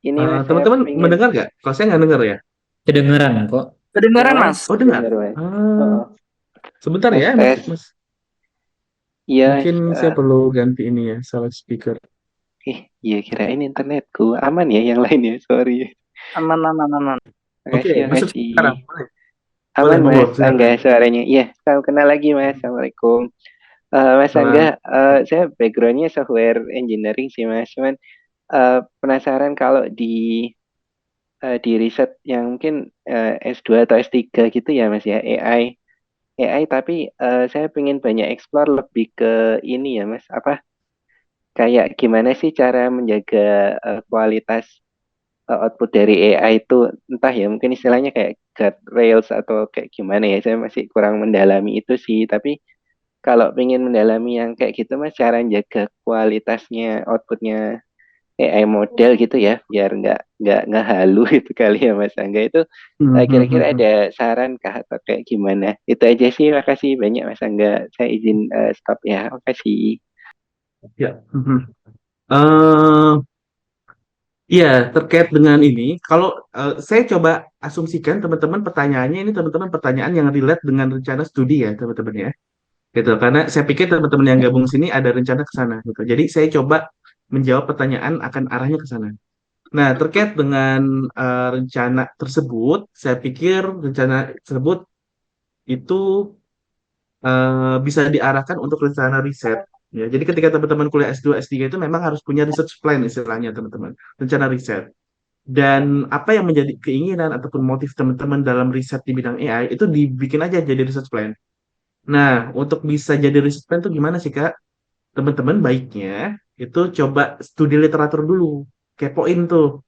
ini Mas saya Teman-teman pengen mendengar nggak? Kalau saya nggak dengar ya. Kedengeran kok. Kedengaran, oh Mas. Oh, dengar. dengar Mas. Ah, Oh, sebentar Mas ya, tes. Mas. Iya Mungkin Mas. saya perlu ganti ini ya, salah speaker. Iya kirain internetku aman ya yang lainnya. Sorry. Aman, aman, aman. Oke, Makasih, masuk makasih. sekarang. Boleh, boleh, Aman monggo, Mas Angga silakan. suaranya. Iya, salam kenal lagi Mas. Assalamualaikum. Mas Angga, Salam. saya backgroundnya software engineering sih Mas, cuman penasaran kalau di riset yang mungkin S2 atau S3 gitu ya Mas ya, AI tapi saya pengen banyak explore lebih ke ini ya Mas, apa kayak gimana sih cara menjaga kualitas output dari AI itu, entah ya mungkin istilahnya kayak guardrails atau kayak gimana ya, saya masih kurang mendalami itu sih, tapi kalau pengen mendalami yang kayak gitu Mas, cara menjaga kualitasnya outputnya AI model gitu ya, biar nggak halu itu kali ya Mas Angga itu, kira-kira ada saran kah atau kayak gimana? Itu aja sih, makasih banyak Mas Angga. Saya izin stop ya, makasih. Ya. Eh, Iya, terkait dengan ini, kalau saya coba asumsikan teman-teman pertanyaannya ini teman-teman pertanyaan yang relate dengan rencana studi ya teman-teman ya, gitu. Karena saya pikir teman-teman yang gabung sini ada rencana ke sana, gitu. Jadi saya coba menjawab pertanyaan akan arahnya ke sana. Nah, terkait dengan rencana tersebut, saya pikir rencana tersebut itu bisa diarahkan untuk rencana riset. Ya, jadi ketika teman-teman kuliah S2, S3 itu memang harus punya research plan istilahnya teman-teman, rencana riset. Dan apa yang menjadi keinginan ataupun motif teman-teman dalam riset di bidang AI itu dibikin aja jadi research plan. Nah, untuk bisa jadi research plan itu gimana sih, Kak? Teman-teman baiknya itu coba studi literatur dulu. Kepoin tuh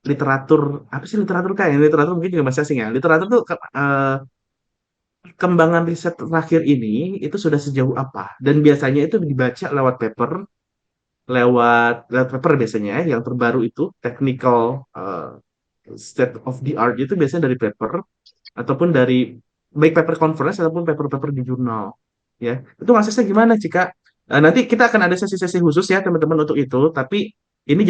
literatur, apa sih literatur Kak? Yang literatur mungkin juga masih asing ya. Literatur tuh perkembangan riset terakhir ini itu sudah sejauh apa? Dan biasanya itu dibaca lewat paper, lewat paper biasanya yang terbaru itu technical state of the art itu biasanya dari paper ataupun dari baik paper conference ataupun paper-paper di jurnal ya. Itu aksesnya gimana Cika? Nanti kita akan ada sesi-sesi khusus ya teman-teman untuk itu, tapi ini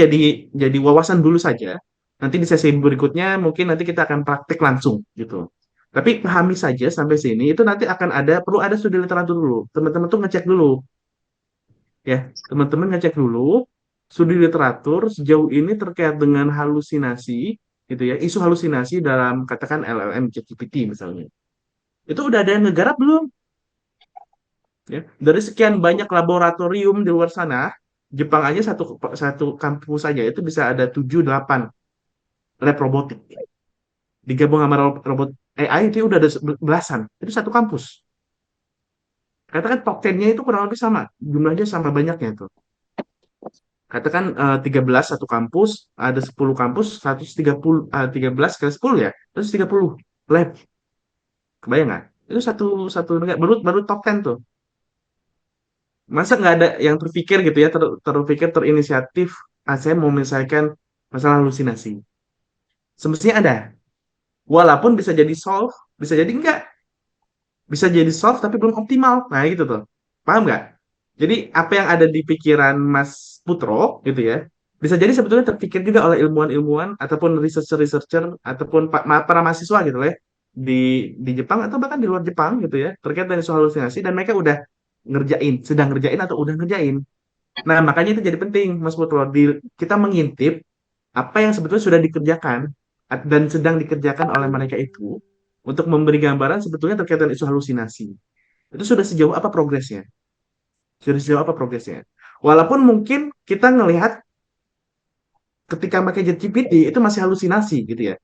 jadi wawasan dulu saja. Nanti di sesi berikutnya mungkin nanti kita akan praktik langsung gitu. Tapi pahami saja sampai sini itu nanti akan ada perlu ada studi literatur dulu. Teman-teman tuh ngecek dulu ya. Teman-teman ngecek dulu studi literatur sejauh ini terkait dengan halusinasi gitu ya. Isu halusinasi dalam katakan LLM ChatGPT misalnya. Itu udah ada yang ngegarap belum? Ya. Dari sekian banyak laboratorium di luar sana, Jepang aja satu satu kampus saja itu bisa ada 7 8 lab robotik. Digabung sama robot AI itu udah ada belasan. Itu satu kampus. Katakan top 10-nya itu kurang lebih sama. Jumlahnya sama banyaknya itu. Katakan 13 satu kampus, ada 10 kampus, 130, 13 kali 10 ya, terus 30 lab. Kebayang nggak? Itu satu satu negara, baru baru top 10 tuh. Masa nggak ada yang terpikir gitu ya, terpikir, terinisiatif, saya mau menyelesaikan masalah halusinasi. Semestinya ada. Walaupun bisa jadi solve, bisa jadi enggak. Bisa jadi solve tapi belum optimal. Nah gitu tuh. Paham nggak? Jadi apa yang ada di pikiran Mas Putro gitu ya, bisa jadi sebetulnya terpikir juga oleh ilmuwan-ilmuwan ataupun researcher-researcher ataupun para mahasiswa gitu ya di Jepang atau bahkan di luar Jepang gitu ya terkait dengan isu halusinasi dan mereka udah ngerjain, sedang ngerjain atau udah ngerjain. Nah, makanya itu jadi penting Mas Putro kita mengintip apa yang sebetulnya sudah dikerjakan dan sedang dikerjakan oleh mereka itu untuk memberi gambaran sebetulnya terkait dengan isu halusinasi. Itu sudah sejauh apa progresnya? Sudah sejauh apa progresnya? Walaupun mungkin kita ngelihat ketika pakai ChatGPT itu masih halusinasi gitu ya.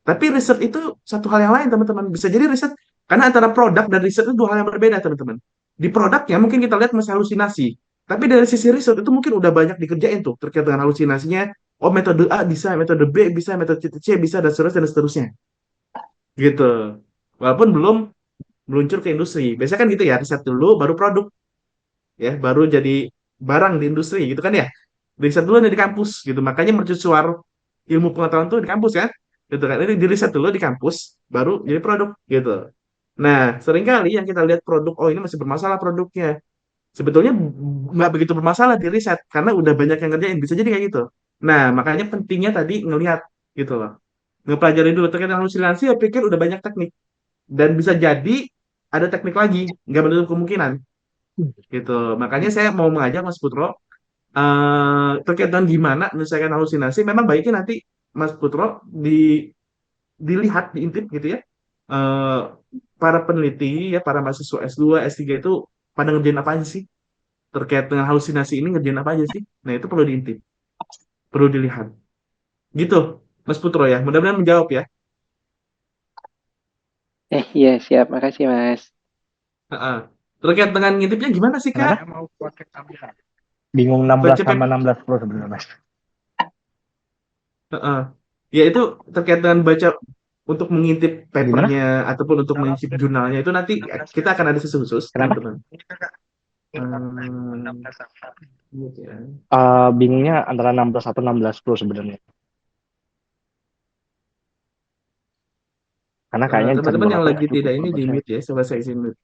Tapi riset itu satu hal yang lain teman-teman. Bisa jadi riset karena antara produk dan riset itu dua hal yang berbeda teman-teman. Di produknya mungkin kita lihat masih halusinasi. Tapi dari sisi riset itu mungkin udah banyak dikerjain tuh terkait dengan halusinasinya. Oh metode A bisa, metode B bisa, metode C bisa dan seterusnya dan seterusnya. Gitu. Walaupun belum meluncur ke industri. Biasanya kan gitu ya, riset dulu baru produk ya, baru jadi barang di industri gitu kan ya. Riset dulu nih di kampus gitu. Makanya mercusuar ilmu pengetahuan tuh di kampus kan. Gitu kan. Ini di riset dulu di kampus baru jadi produk gitu. Nah, seringkali yang kita lihat produk, oh ini masih bermasalah produknya. Sebetulnya nggak begitu bermasalah di riset karena udah banyak yang ngerjain. Bisa jadi kayak gitu. Nah, makanya pentingnya tadi ngelihat gitu loh. Ngepelajari dulu terkait dengan halusinasi, saya pikir udah banyak teknik dan bisa jadi ada teknik lagi, nggak menutup kemungkinan gitu. Makanya saya mau mengajak Mas Putro terkait dengan gimana menyelesaikan halusinasi. Memang baiknya nanti Mas Putro dilihat, diintip gitu ya. Eh, para peneliti ya, para mahasiswa S2, S3 itu pada ngerjain apa aja sih? Terkait dengan halusinasi ini ngerjain apa aja sih? Nah, itu perlu diintip, perlu dilihat. Gitu, Mas Putro ya. Mudah-mudahan menjawab ya. Iya, siap. Makasih, Mas. Heeh. Terkait dengan ngintipnya gimana sih, Kak? Saya mau project tambahan. Bingung 16 Baca sama 16 Pro sebenarnya, Mas. Heeh. Ya itu terkait dengan baca untuk mengintip Gimana? papernya ataupun untuk mengintip jurnalnya itu nanti kita akan ada sesi khusus Kenapa? teman-teman. Hmm, gitu ya. Bingungnya antara 16 atau 16 Pro sebenarnya. Karena kayaknya chat Teman-teman yang beberapa lagi nggak cukup tidak ini kalau di buat saya. mute ya, coba saya izin mute.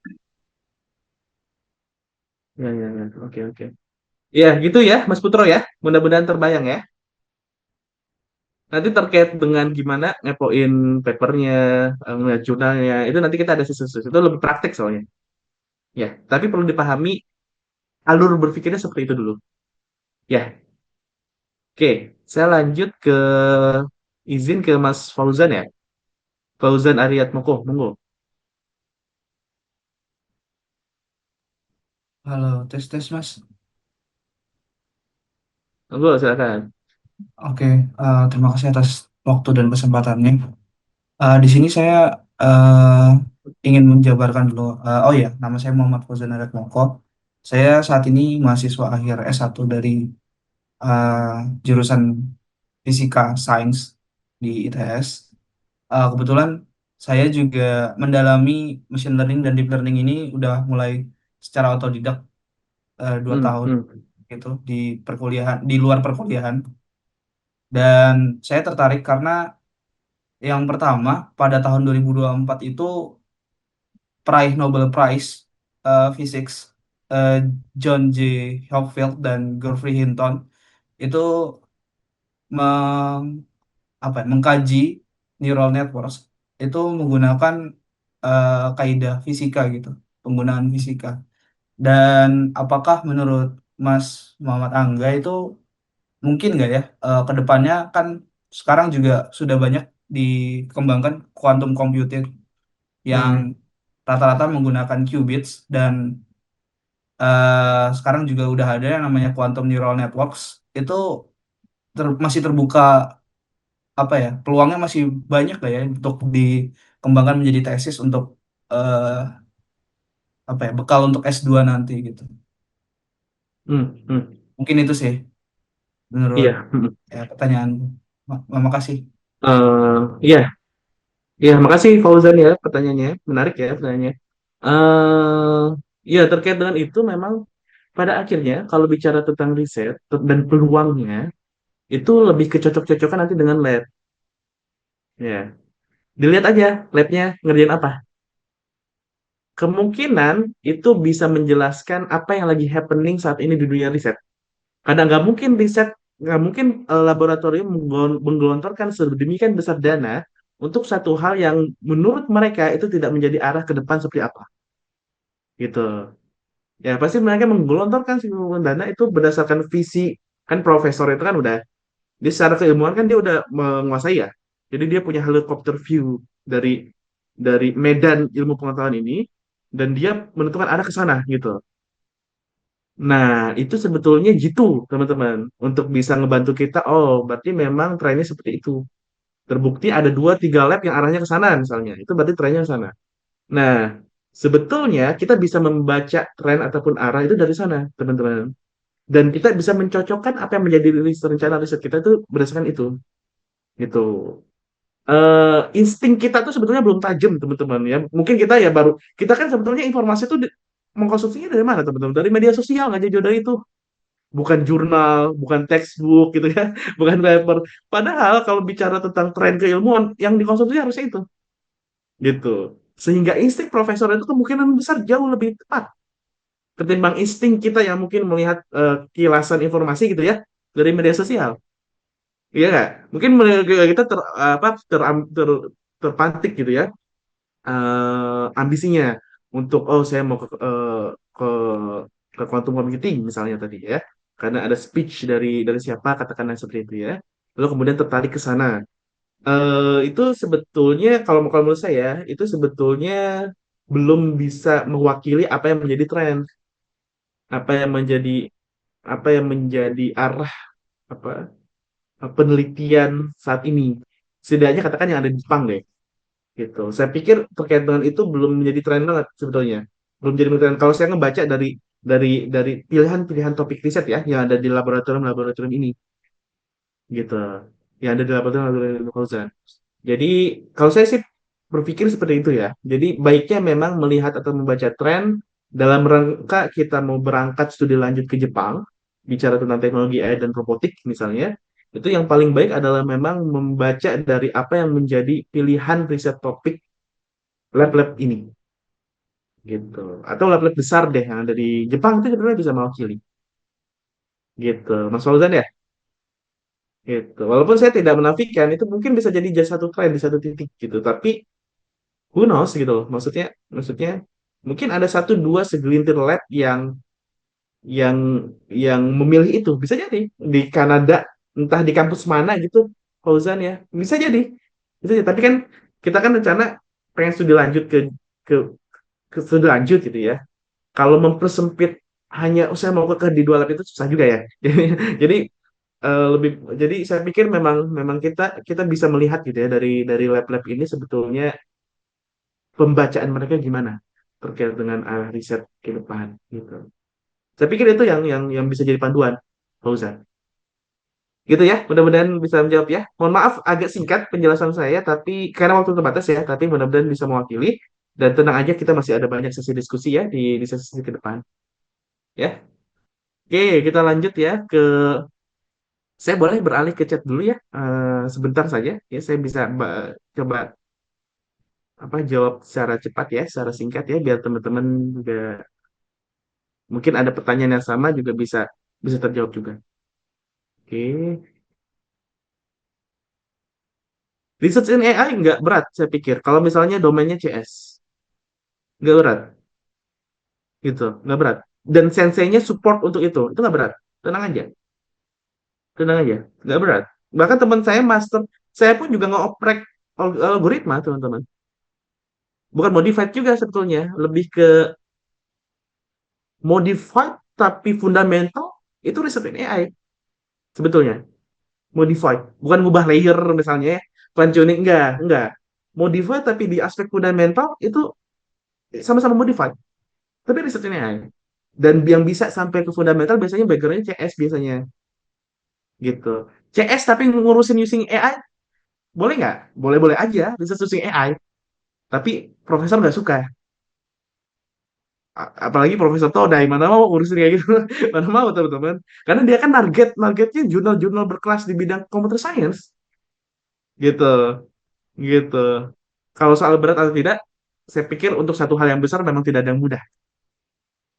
Ya ya ya, oke oke. Ya gitu ya, Mas Putro ya. Mudah-mudahan terbayang ya. Nanti terkait dengan gimana ngepoin papernya, ngeliat jurnalnya, itu nanti kita ada sesi khusus. Itu lebih praktek soalnya. Ya, tapi perlu dipahami alur berpikirnya seperti itu dulu. Ya, oke, saya lanjut ke izin ke Mas Fauzan ya. Fauzan Ariyat Moko, monggo. Halo, tes tes Mas. Monggo, silakan. Oke, terima kasih atas waktu dan kesempatannya. Di sini saya eh, ingin menjabarkan dulu. Oh ya, nama saya Muhammad Fauzan Arat Moko. Saya saat ini mahasiswa akhir S1 dari eh, jurusan Fisika Sains di ITS. Kebetulan saya juga mendalami machine learning dan deep learning ini udah mulai secara otodidak 2 tahun Hmm. gitu di perkuliahan, di luar perkuliahan. Dan saya tertarik karena yang pertama, pada tahun 2024 itu peraih Nobel Prize Physics eh, John J. Hopfield dan Geoffrey Hinton itu meng, mengkaji neural networks itu menggunakan kaidah fisika gitu, penggunaan fisika. Dan apakah menurut Mas Muhammad Angga itu mungkin nggak ya ke depannya kan sekarang juga sudah banyak dikembangkan quantum computing yang Hmm. rata-rata menggunakan qubits dan sekarang juga udah ada yang namanya quantum neural networks. Itu masih terbuka, apa ya, peluangnya masih banyak lah ya untuk dikembangkan menjadi tesis untuk eh, apa ya, bekal untuk S2 nanti gitu. Hmm, hmm. Mungkin itu sih menurut Iya. Hmm. ya pertanyaan. Makasih. Iya, iya, makasih Fauzan ya pertanyaannya. Menarik ya pertanyaannya. eh ya terkait dengan itu memang pada akhirnya kalau bicara tentang riset dan peluangnya itu lebih kecocok-cocokan nanti dengan lab. Ya, dilihat aja labnya ngerjain apa. Kemungkinan itu bisa menjelaskan apa yang lagi happening saat ini di dunia riset. Karena nggak mungkin riset, nggak mungkin laboratorium menggelontorkan sedemikian besar dana untuk satu hal yang menurut mereka itu tidak menjadi arah ke depan seperti apa. Gitu. Ya pasti mereka menggelontorkan sejumlah dana itu berdasarkan visi, kan profesor itu kan udah, dia secara keilmuan kan dia udah menguasai ya. Jadi dia punya helikopter view dari medan ilmu pengetahuan ini dan dia menentukan arah ke sana gitu. Nah, itu sebetulnya gitu, teman-teman. Untuk bisa ngebantu kita, oh, berarti memang trennya seperti itu. Terbukti ada 2-3 lab yang arahnya ke sana misalnya. Itu berarti trennya ke sana. Nah, sebetulnya kita bisa membaca tren ataupun arah itu dari sana, teman-teman. Dan kita bisa mencocokkan apa yang menjadi rencana riset kita itu berdasarkan itu. Gitu. Insting kita tuh sebetulnya belum tajam, teman-teman ya. Mungkin kita ya baru, kita kan sebetulnya informasi itu mengkonsumsinya dari mana, teman-teman? Dari media sosial, nggak jauh dari itu. Bukan jurnal, bukan textbook gitu ya, bukan paper. Padahal kalau bicara tentang tren keilmuan, yang dikonsumsi harusnya itu, gitu. Sehingga insting profesor itu kemungkinan besar jauh lebih tepat ketimbang insting kita yang mungkin melihat kilasan informasi gitu ya dari media sosial. Iya nggak? Mungkin kita apa, terpantik gitu ya, ambisinya untuk oh saya mau ke quantum computing misalnya tadi ya, karena ada speech dari siapa katakanlah seperti itu ya, lalu kemudian tertarik ke sana. Itu sebetulnya kalau menurut saya itu sebetulnya belum bisa mewakili apa yang menjadi tren, apa yang menjadi arah apa penelitian saat ini. Setidaknya katakan yang ada di Jepang deh. Gitu. Saya pikir terkait dengan itu belum menjadi tren banget sebetulnya. Belum jadi tren. Kalau saya ngebaca dari pilihan-pilihan topik riset ya yang ada di laboratorium-laboratorium ini, gitu. Yang ada di laboratorium Fauzan. Jadi kalau saya sih berpikir seperti itu ya. Jadi baiknya memang melihat atau membaca tren dalam rangka kita mau berangkat studi lanjut ke Jepang, bicara tentang teknologi AI dan robotik misalnya, itu yang paling baik adalah memang membaca dari apa yang menjadi pilihan riset topik lab-lab ini gitu, atau lab-lab besar deh yang ada di Jepang itu sebenarnya bisa mewakili gitu Mas Fauzan ya, gitu walaupun saya tidak menafikan itu mungkin bisa jadi satu tren di satu titik gitu, tapi who knows gitu loh, maksudnya maksudnya mungkin ada satu dua segelintir lab yang memilih itu bisa jadi di Kanada, entah di kampus mana gitu Fauzan ya, bisa jadi tapi kan kita kan rencana pengen studi lanjut ke studi lanjut gitu ya. Kalau mempersempit hanya saya mau ke di 2 lab itu susah juga ya. Jadi lebih, jadi saya pikir memang memang kita kita bisa melihat gitu ya dari lab-lab ini sebetulnya pembacaan mereka gimana terkait dengan arah riset ke depan gitu. Saya pikir itu yang bisa jadi panduan, Fauzan. Gitu ya, mudah-mudahan bisa menjawab ya. Mohon maaf agak singkat penjelasan saya, tapi karena waktu terbatas ya, tapi mudah-mudahan bisa mewakili. Dan tenang aja, kita masih ada banyak sesi diskusi ya di sesi ke depan. Ya, oke, kita lanjut ya ke, saya boleh beralih ke chat dulu ya, sebentar saja. Ya, saya bisa coba apa jawab secara cepat ya, secara singkat ya, biar teman-teman juga mungkin ada pertanyaan yang sama juga bisa bisa terjawab juga. Oke, research in AI nggak berat saya pikir. Kalau misalnya domainnya CS, nggak berat, gitu, nggak berat. Dan senseinya support untuk itu nggak berat. Tenang aja, tenang aja, nggak berat. Bahkan teman saya master, saya pun juga ngeoprek algoritma teman-teman. Bukan modified juga sebetulnya, lebih ke Modified tapi fundamental itu riset in AI sebetulnya. Modified, bukan ngubah layer misalnya ya, fine tuning enggak. Modified tapi di aspek fundamental itu sama-sama modified, tapi riset in AI. Dan yang bisa sampai ke fundamental biasanya backgroundnya CS biasanya gitu. CS tapi ngurusin using AI boleh nggak? Boleh-boleh aja riset using AI, tapi profesor nggak suka. Apalagi Profesor Todai, mana mau ngurusin kayak gitu. Mana mau teman-teman, karena dia kan targetnya jurnal-jurnal berkelas di bidang computer science gitu gitu. Kalau soal berat atau tidak, saya pikir untuk satu hal yang besar memang tidak ada yang mudah.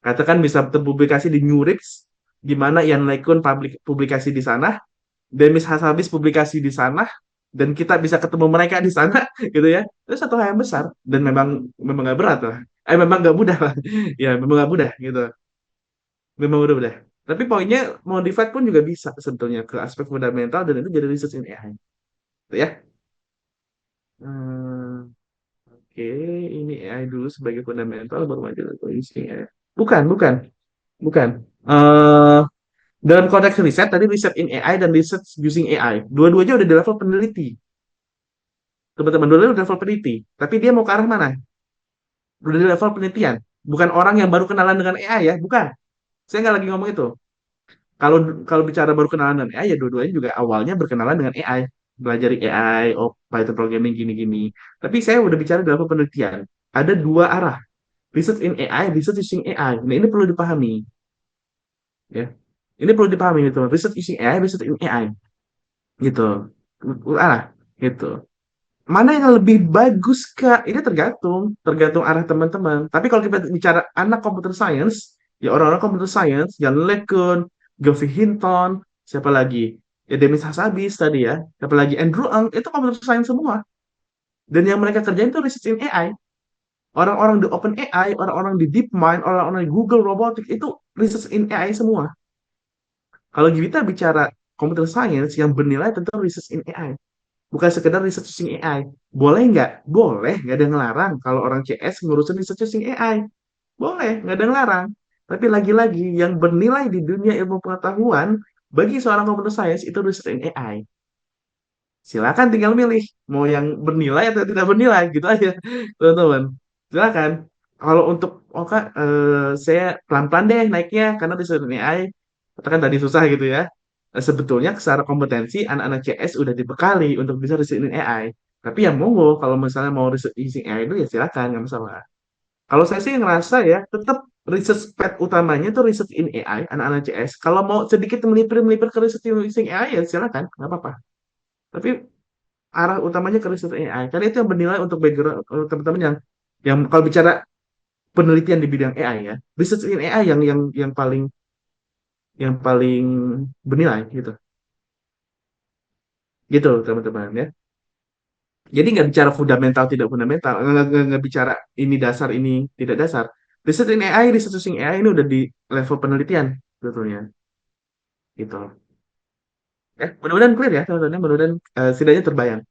Katakan bisa terpublikasi di New Reads, di mana Ian LeCun publikasi di sana, Demis Hassabis publikasi di sana, dan kita bisa ketemu mereka di sana, gitu ya. Itu satu hal yang besar, dan memang nggak berat lah. Memang nggak mudah lah. Ya, memang nggak mudah gitu. Memang udah. Tapi poinnya modified pun juga bisa sebetulnya ke aspek fundamental dan itu jadi research in AI. Gitu ya. Hmm, Oke, ini AI dulu sebagai fundamental baru maju ke using AI. Bukan, bukan, bukan. Eh dalam konteks riset tadi riset in AI dan research using AI, dua-duanya udah di level peneliti. Teman-teman, dua-duanya udah di level peneliti. Tapi dia mau ke arah mana? Udah di level penelitian. Bukan orang yang baru kenalan dengan AI ya, bukan. Saya nggak lagi ngomong itu. Kalau kalau bicara baru kenalan dengan AI ya dua-duanya juga awalnya berkenalan dengan AI, belajar AI, oh Python programming gini-gini. Tapi saya udah bicara dalam penelitian. Ada dua arah, research in AI, research using AI. Nah ini perlu dipahami, ya. Ini perlu dipahami gitu, research using AI, research in AI, gitu. Ah, gitu. Mana yang lebih bagus Kak? Ini tergantung arah teman-teman. Tapi kalau kita bicara anak computer science, ya orang-orang computer science, Jan LeCun, Geoffrey Hinton, siapa lagi? Ya Demis Hassabis tadi ya, siapa lagi? Andrew Ng, itu computer science semua. Dan yang mereka kerjain itu research in AI. Orang-orang di OpenAI, orang-orang di DeepMind, orang-orang di Google Robotics itu research in AI semua. Kalau kita bicara computer science yang bernilai tentu research in AI. Bukan sekedar research using AI. Boleh nggak? Boleh, nggak ada yang ngelarang. Kalau orang CS ngurusin research using AI. Boleh, nggak ada yang ngelarang. Tapi lagi-lagi, yang bernilai di dunia ilmu pengetahuan, bagi seorang computer science, itu research in AI. Silakan tinggal milih, mau yang bernilai atau tidak bernilai, gitu aja, teman-teman. Silakan. Kalau untuk, oh Kak, saya pelan-pelan deh naiknya, karena research in AI, katakan tadi susah gitu ya. Sebetulnya secara kompetensi anak-anak CS udah dibekali untuk bisa research in AI. Tapi ya monggo kalau misalnya mau research using AI itu ya silakan nggak masalah. Kalau saya sih ngerasa ya tetap research path utamanya itu research in AI anak-anak CS. Kalau mau sedikit melipir-melipir ke research using AI ya silakan nggak apa-apa. Tapi arah utamanya ke research AI karena itu yang bernilai untuk background teman-teman yang kalau bicara penelitian di bidang AI ya research in AI yang paling bernilai gitu gitu teman-teman ya. Jadi nggak bicara fundamental tidak fundamental, nggak bicara ini dasar ini tidak dasar. Research in AI, research using AI ini udah di level penelitian sebetulnya, gitu. Mudah-mudahan clear ya teman-teman, mudah-mudahan setidaknya terbayang.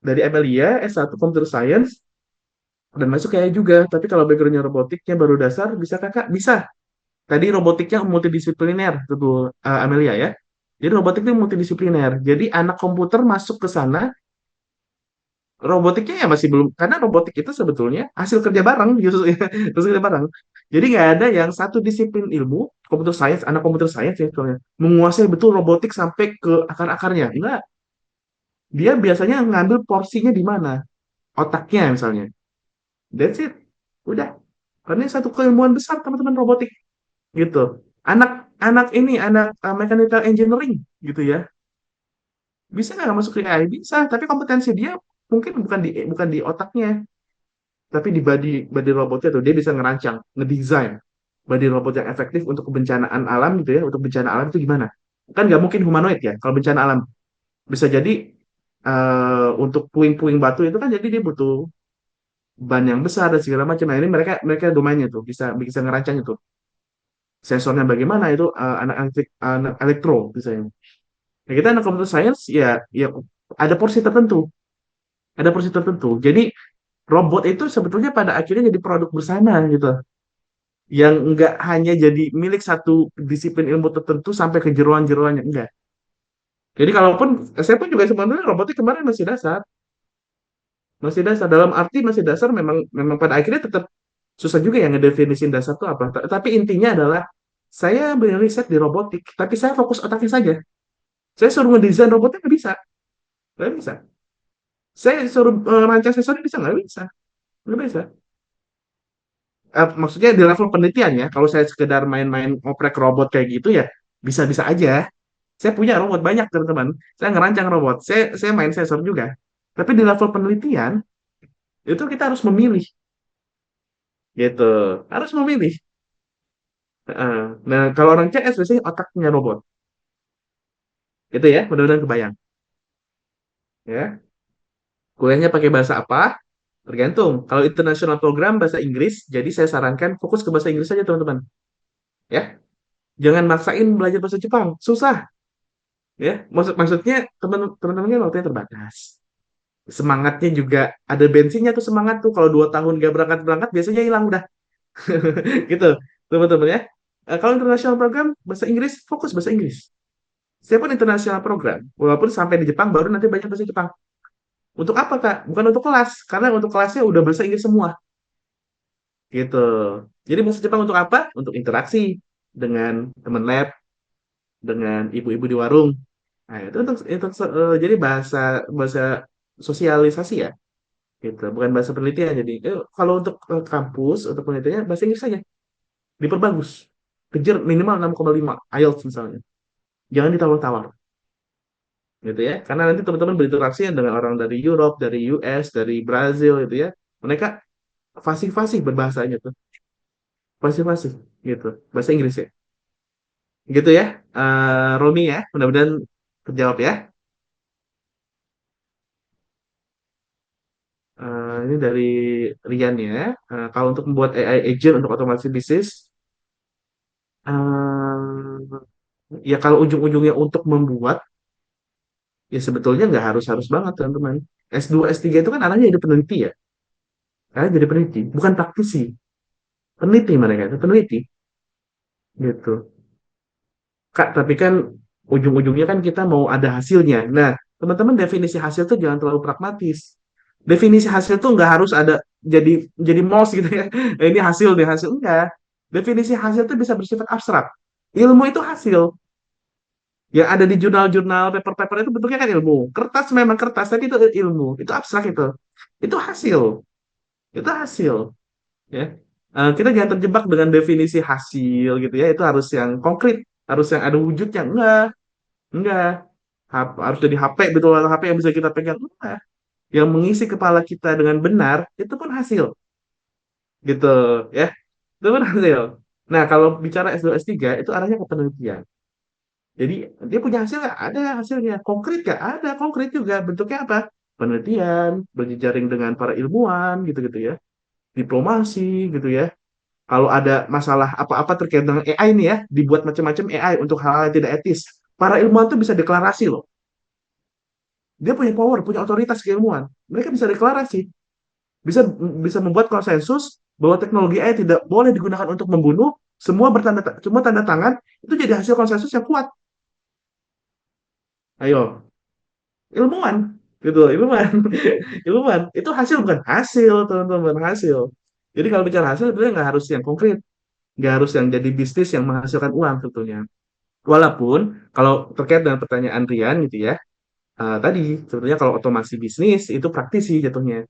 Dari Amelia S1 Computer Science dan masuk kayak juga, tapi kalau backgroundnya robotiknya baru dasar, bisa kakak? Bisa. Tadi robotiknya multidisipliner, tuh Amelia ya. Jadi robotiknya multidisipliner. Jadi anak komputer masuk ke sana robotiknya ya masih belum karena robotik itu sebetulnya hasil kerja bareng justru ya hasil kerja bareng jadi nggak ada yang satu disiplin ilmu komputer science anak komputer science ya soalnya menguasai betul robotik sampai ke akar-akarnya enggak dia biasanya ngambil porsinya di mana otaknya misalnya that's it udah karena ini satu keilmuan besar teman-teman robotik gitu anak ini anak mechanical engineering gitu ya bisa nggak masuk ke AI bisa tapi kompetensi dia mungkin bukan di otaknya tapi di body robotnya tuh dia bisa ngerancang, ngedesain body robot yang efektif untuk kebencanaan alam gitu ya, untuk bencana alam itu gimana? Kan nggak mungkin humanoid ya, kalau bencana alam bisa jadi untuk puing-puing batu itu kan jadi dia butuh ban yang besar dan segala macam. Nah ini mereka mereka domainnya tuh bisa bisa ngerancang itu. Sensornya bagaimana itu anak elektro misalnya. Nah, kita anak computer science ya ada porsi tertentu, ada porsi tertentu. Jadi robot itu sebetulnya pada akhirnya jadi produk bersama gitu. yang enggak hanya jadi milik satu disiplin ilmu tertentu sampai ke jeroan-jeroannya, enggak. Jadi kalaupun saya pun juga sebenarnya robotik kemarin masih dasar dalam arti masih dasar, memang memang pada akhirnya tetap susah juga ya ngedefinisin dasar itu apa. Tapi intinya adalah saya riset di robotik, tapi saya fokus otaknya saja. Saya suruh ngedesain robotnya nggak bisa. Saya suruh rancang sensor bisa nggak bisa. Maksudnya di level penelitian ya. Kalau saya sekedar main-main oprek robot kayak gitu ya bisa-bisa aja. Saya punya robot banyak teman-teman. Saya ngerancang robot. Saya main sensor juga. Tapi di level penelitian itu kita harus memilih gitu. Harus memilih. Heeh. Nah, kalau orang CS biasanya otaknya robot. Gitu ya, mudah-mudahan kebayang. Ya, kuliahnya pakai bahasa apa? Tergantung. Kalau international program bahasa Inggris, jadi saya sarankan fokus ke bahasa Inggris saja teman-teman. Ya, jangan maksain belajar bahasa Jepang. Susah. Ya, maksudnya teman-temannya waktunya terbatas. Semangatnya juga ada bensinnya tuh, semangat tuh. Kalau 2 tahun gak berangkat-berangkat biasanya hilang udah. Gitu, teman-teman ya. Kalau international program bahasa Inggris, fokus bahasa Inggris. Saya pun international program, walaupun sampai di Jepang baru nanti banyak bahasa Jepang. Untuk apa, Kak? Bukan untuk kelas, karena untuk kelasnya udah bahasa Inggris semua. Gitu. Jadi bahasa Jepang untuk apa? Untuk interaksi dengan teman lab, dengan ibu-ibu di warung. Nah, itu untuk jadi bahasa bahasa sosialisasi ya. Gitu, bukan bahasa penelitian. Jadi kalau untuk kampus, untuk penelitiannya bahasa Inggris saja. Diperbagus. Kejar minimal 6,5 IELTS misalnya. Jangan ditawar-tawar. Gitu ya. Karena nanti teman-teman berinteraksi dengan orang dari Europe, dari US, dari Brazil gitu ya. Mereka fasih-fasih berbahasanya tuh. Fasih-fasih gitu. Bahasa Inggris ya. Gitu ya. Romi ya, mudah-mudahan terjawab ya. Ini dari Rian ya. Kalau untuk membuat AI agent untuk otomasi bisnis, eh, ya kalau ujung-ujungnya untuk membuat, ya sebetulnya nggak harus-harus banget teman-teman. S2, S3 itu kan arahnya jadi peneliti ya. Karena jadi peneliti, bukan praktisi. Peneliti mereka itu, peneliti. Gitu. Kak, tapi kan ujung-ujungnya kan kita mau ada hasilnya. Nah, teman-teman definisi hasil tuh jangan terlalu pragmatis. Definisi hasil tuh nggak harus ada jadi mos gitu ya. Ini hasil deh hasil enggak. Definisi hasil tuh bisa bersifat abstrak. Ilmu itu hasil. Yang ada di jurnal-jurnal, paper-paper itu bentuknya kan ilmu. Kertas memang kertas, tapi itu ilmu. Itu abstrak itu. Itu hasil. Itu hasil. Ya. Kita jangan terjebak dengan definisi hasil gitu ya. Itu harus yang konkret, harus yang ada wujudnya. Enggak. Harus jadi HP betul, HP yang bisa kita pegang. Enggak. Yang mengisi kepala kita dengan benar itu pun hasil. Gitu ya. Itu pun hasil. Nah, kalau bicara S2 S3 itu arahnya ke penelitian. Jadi dia punya hasil nggak? Ada hasilnya. Konkret nggak? Ada konkret juga. Bentuknya apa? Penelitian, berjejaring dengan para ilmuwan gitu-gitu ya. Diplomasi gitu ya. Kalau ada masalah apa-apa terkait dengan AI ini ya, dibuat macam-macam AI untuk hal-hal yang tidak etis. Para ilmuwan tuh bisa deklarasi loh. Dia punya power, punya otoritas keilmuan. Mereka bisa deklarasi, bisa bisa membuat konsensus bahwa teknologi AI tidak boleh digunakan untuk membunuh. Semua tanda tangan itu jadi hasil konsensus yang kuat. Ayo, ilmuwan gitu, ilmuwan, ilmuwan itu hasil bukan hasil teman-teman, hasil. Jadi kalau bicara hasil sebenarnya nggak harus yang konkret, nggak harus yang jadi bisnis yang menghasilkan uang sebetulnya. Walaupun kalau terkait dengan pertanyaan Rian gitu ya, tadi sebenarnya kalau otomasi bisnis itu praktisi jatuhnya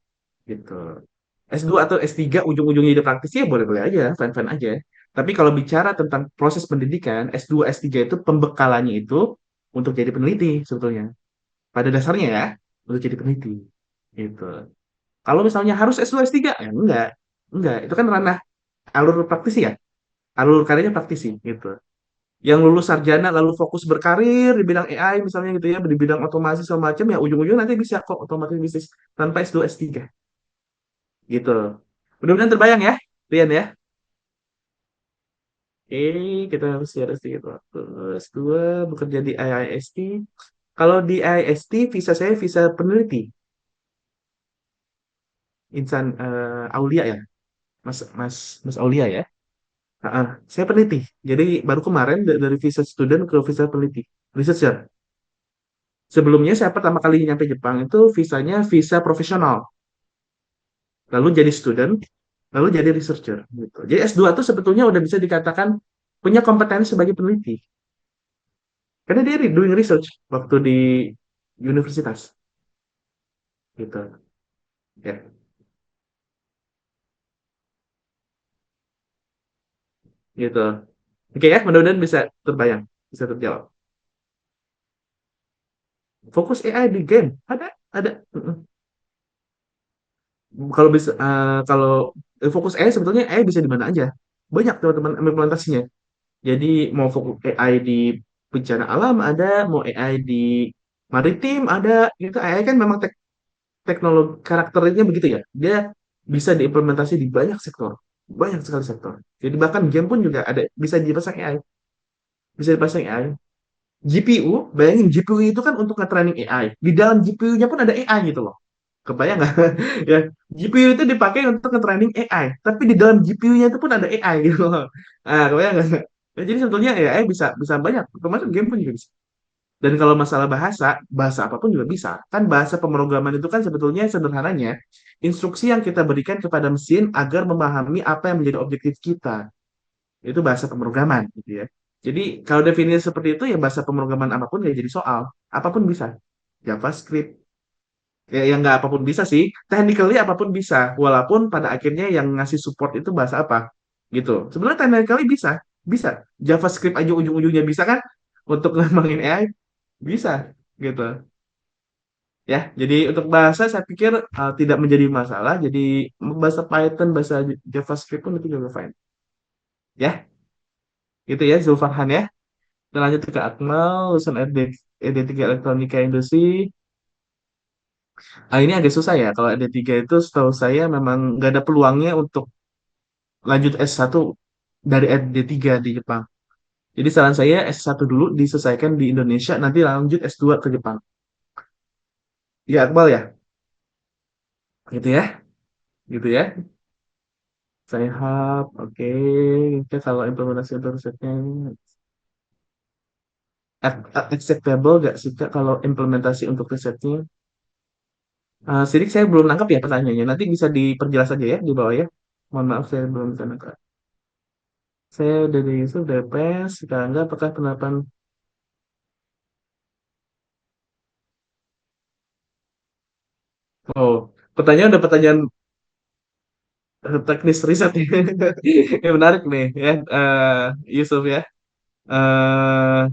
gitu. S2 atau S3 ujung-ujungnya jadi praktisi ya boleh-boleh aja, fine-fine aja. Tapi kalau bicara tentang proses pendidikan, S2, S3 itu pembekalannya itu untuk jadi peneliti sebetulnya. Pada dasarnya ya, untuk jadi peneliti. Gitu. Kalau misalnya harus S2, S3, ya enggak. Enggak, itu kan ranah alur praktisi ya. Alur karirnya praktisi gitu. Yang lulus sarjana lalu fokus berkarir di bidang AI misalnya gitu ya, di bidang otomasi segala macam ya ujung-ujungnya nanti bisa kok otomatis bisnis tanpa S2 S3 gitu. Mudah-mudahan terbayang ya, Rian ya. Oke, kita harus siap sedikit waktu. S2 bekerja di IIST. Kalau di IIST visa saya visa peneliti, Insan Aulia ya, Mas Mas Mas Aulia ya. Saya peneliti. Jadi baru kemarin dari visa student ke visa peneliti, researcher. Sebelumnya saya pertama kali nyampe Jepang itu visanya visa profesional, lalu jadi student, lalu jadi researcher gitu. Jadi S2 itu sebetulnya udah bisa dikatakan punya kompetensi sebagai peneliti. Karena dia doing research waktu di universitas gitu. Ya, gitu. Oke ya, mudah-mudahan bisa terbayang, bisa terjawab. Fokus AI di game ada. Kalau bisa kalau fokus AI sebetulnya AI bisa di mana aja. Banyak teman-teman implementasinya. Jadi mau fokus AI di bencana alam ada, mau AI di maritim ada. Itu AI kan memang teknologi karakternya begitu ya. Dia bisa diimplementasi di banyak sektor, banyak sekali sektor. Jadi bahkan game pun juga ada bisa dipasang AI, bisa dipasang AI. GPU, bayangin GPU itu kan untuk nge-training AI. Di dalam GPU-nya pun ada AI gitu loh. Kebayang nggak? Ya, GPU itu dipakai untuk nge-training AI, tapi di dalam GPU-nya itu pun ada AI gitu loh. Nah, kebayang nggak? Ya, jadi sebetulnya AI bisa bisa banyak, termasuk game pun juga bisa. Dan kalau masalah bahasa, bahasa apapun juga bisa. Kan bahasa pemrograman itu kan sebetulnya sederhananya instruksi yang kita berikan kepada mesin agar memahami apa yang menjadi objektif kita. Itu bahasa pemrograman gitu ya. Jadi kalau definisi seperti itu ya bahasa pemrograman apapun nggak jadi soal. Apapun bisa. JavaScript, ya yang nggak apapun bisa sih. Technically apapun bisa. Walaupun pada akhirnya yang ngasih support itu bahasa apa gitu. Sebenarnya technically bisa. Bisa. JavaScript aja ujung-ujungnya bisa kan untuk ngembangin AI bisa gitu ya. Jadi untuk bahasa saya pikir tidak menjadi masalah. Jadi bahasa Python, bahasa JavaScript pun itu juga fine. Ya, gitu ya Zulfarhan ya. Kita lanjut ke Akmal, lulusan ED3 Elektronika Industri. Ini agak susah ya. Kalau ED3 itu setahu saya memang nggak ada peluangnya untuk lanjut S1 dari ED3 di Jepang. Jadi saran saya S1 dulu diselesaikan di Indonesia, nanti lanjut S2 ke Jepang. Ya Akmal ya, gitu ya, gitu ya. Sehat, oke. Oke, kalau implementasi untuk risetnya acceptable gak sih Kak kalau implementasi untuk risetnya? Sidik saya belum nangkap ya pertanyaannya. Nanti bisa diperjelas aja ya di bawah ya. Mohon maaf saya belum bisa nangkap. Saya dari Yusuf dari PES. Sekarang apakah penerapan. Oh, pertanyaan udah pertanyaan teknis riset ya. Ini menarik nih ya, Yusuf ya. Eh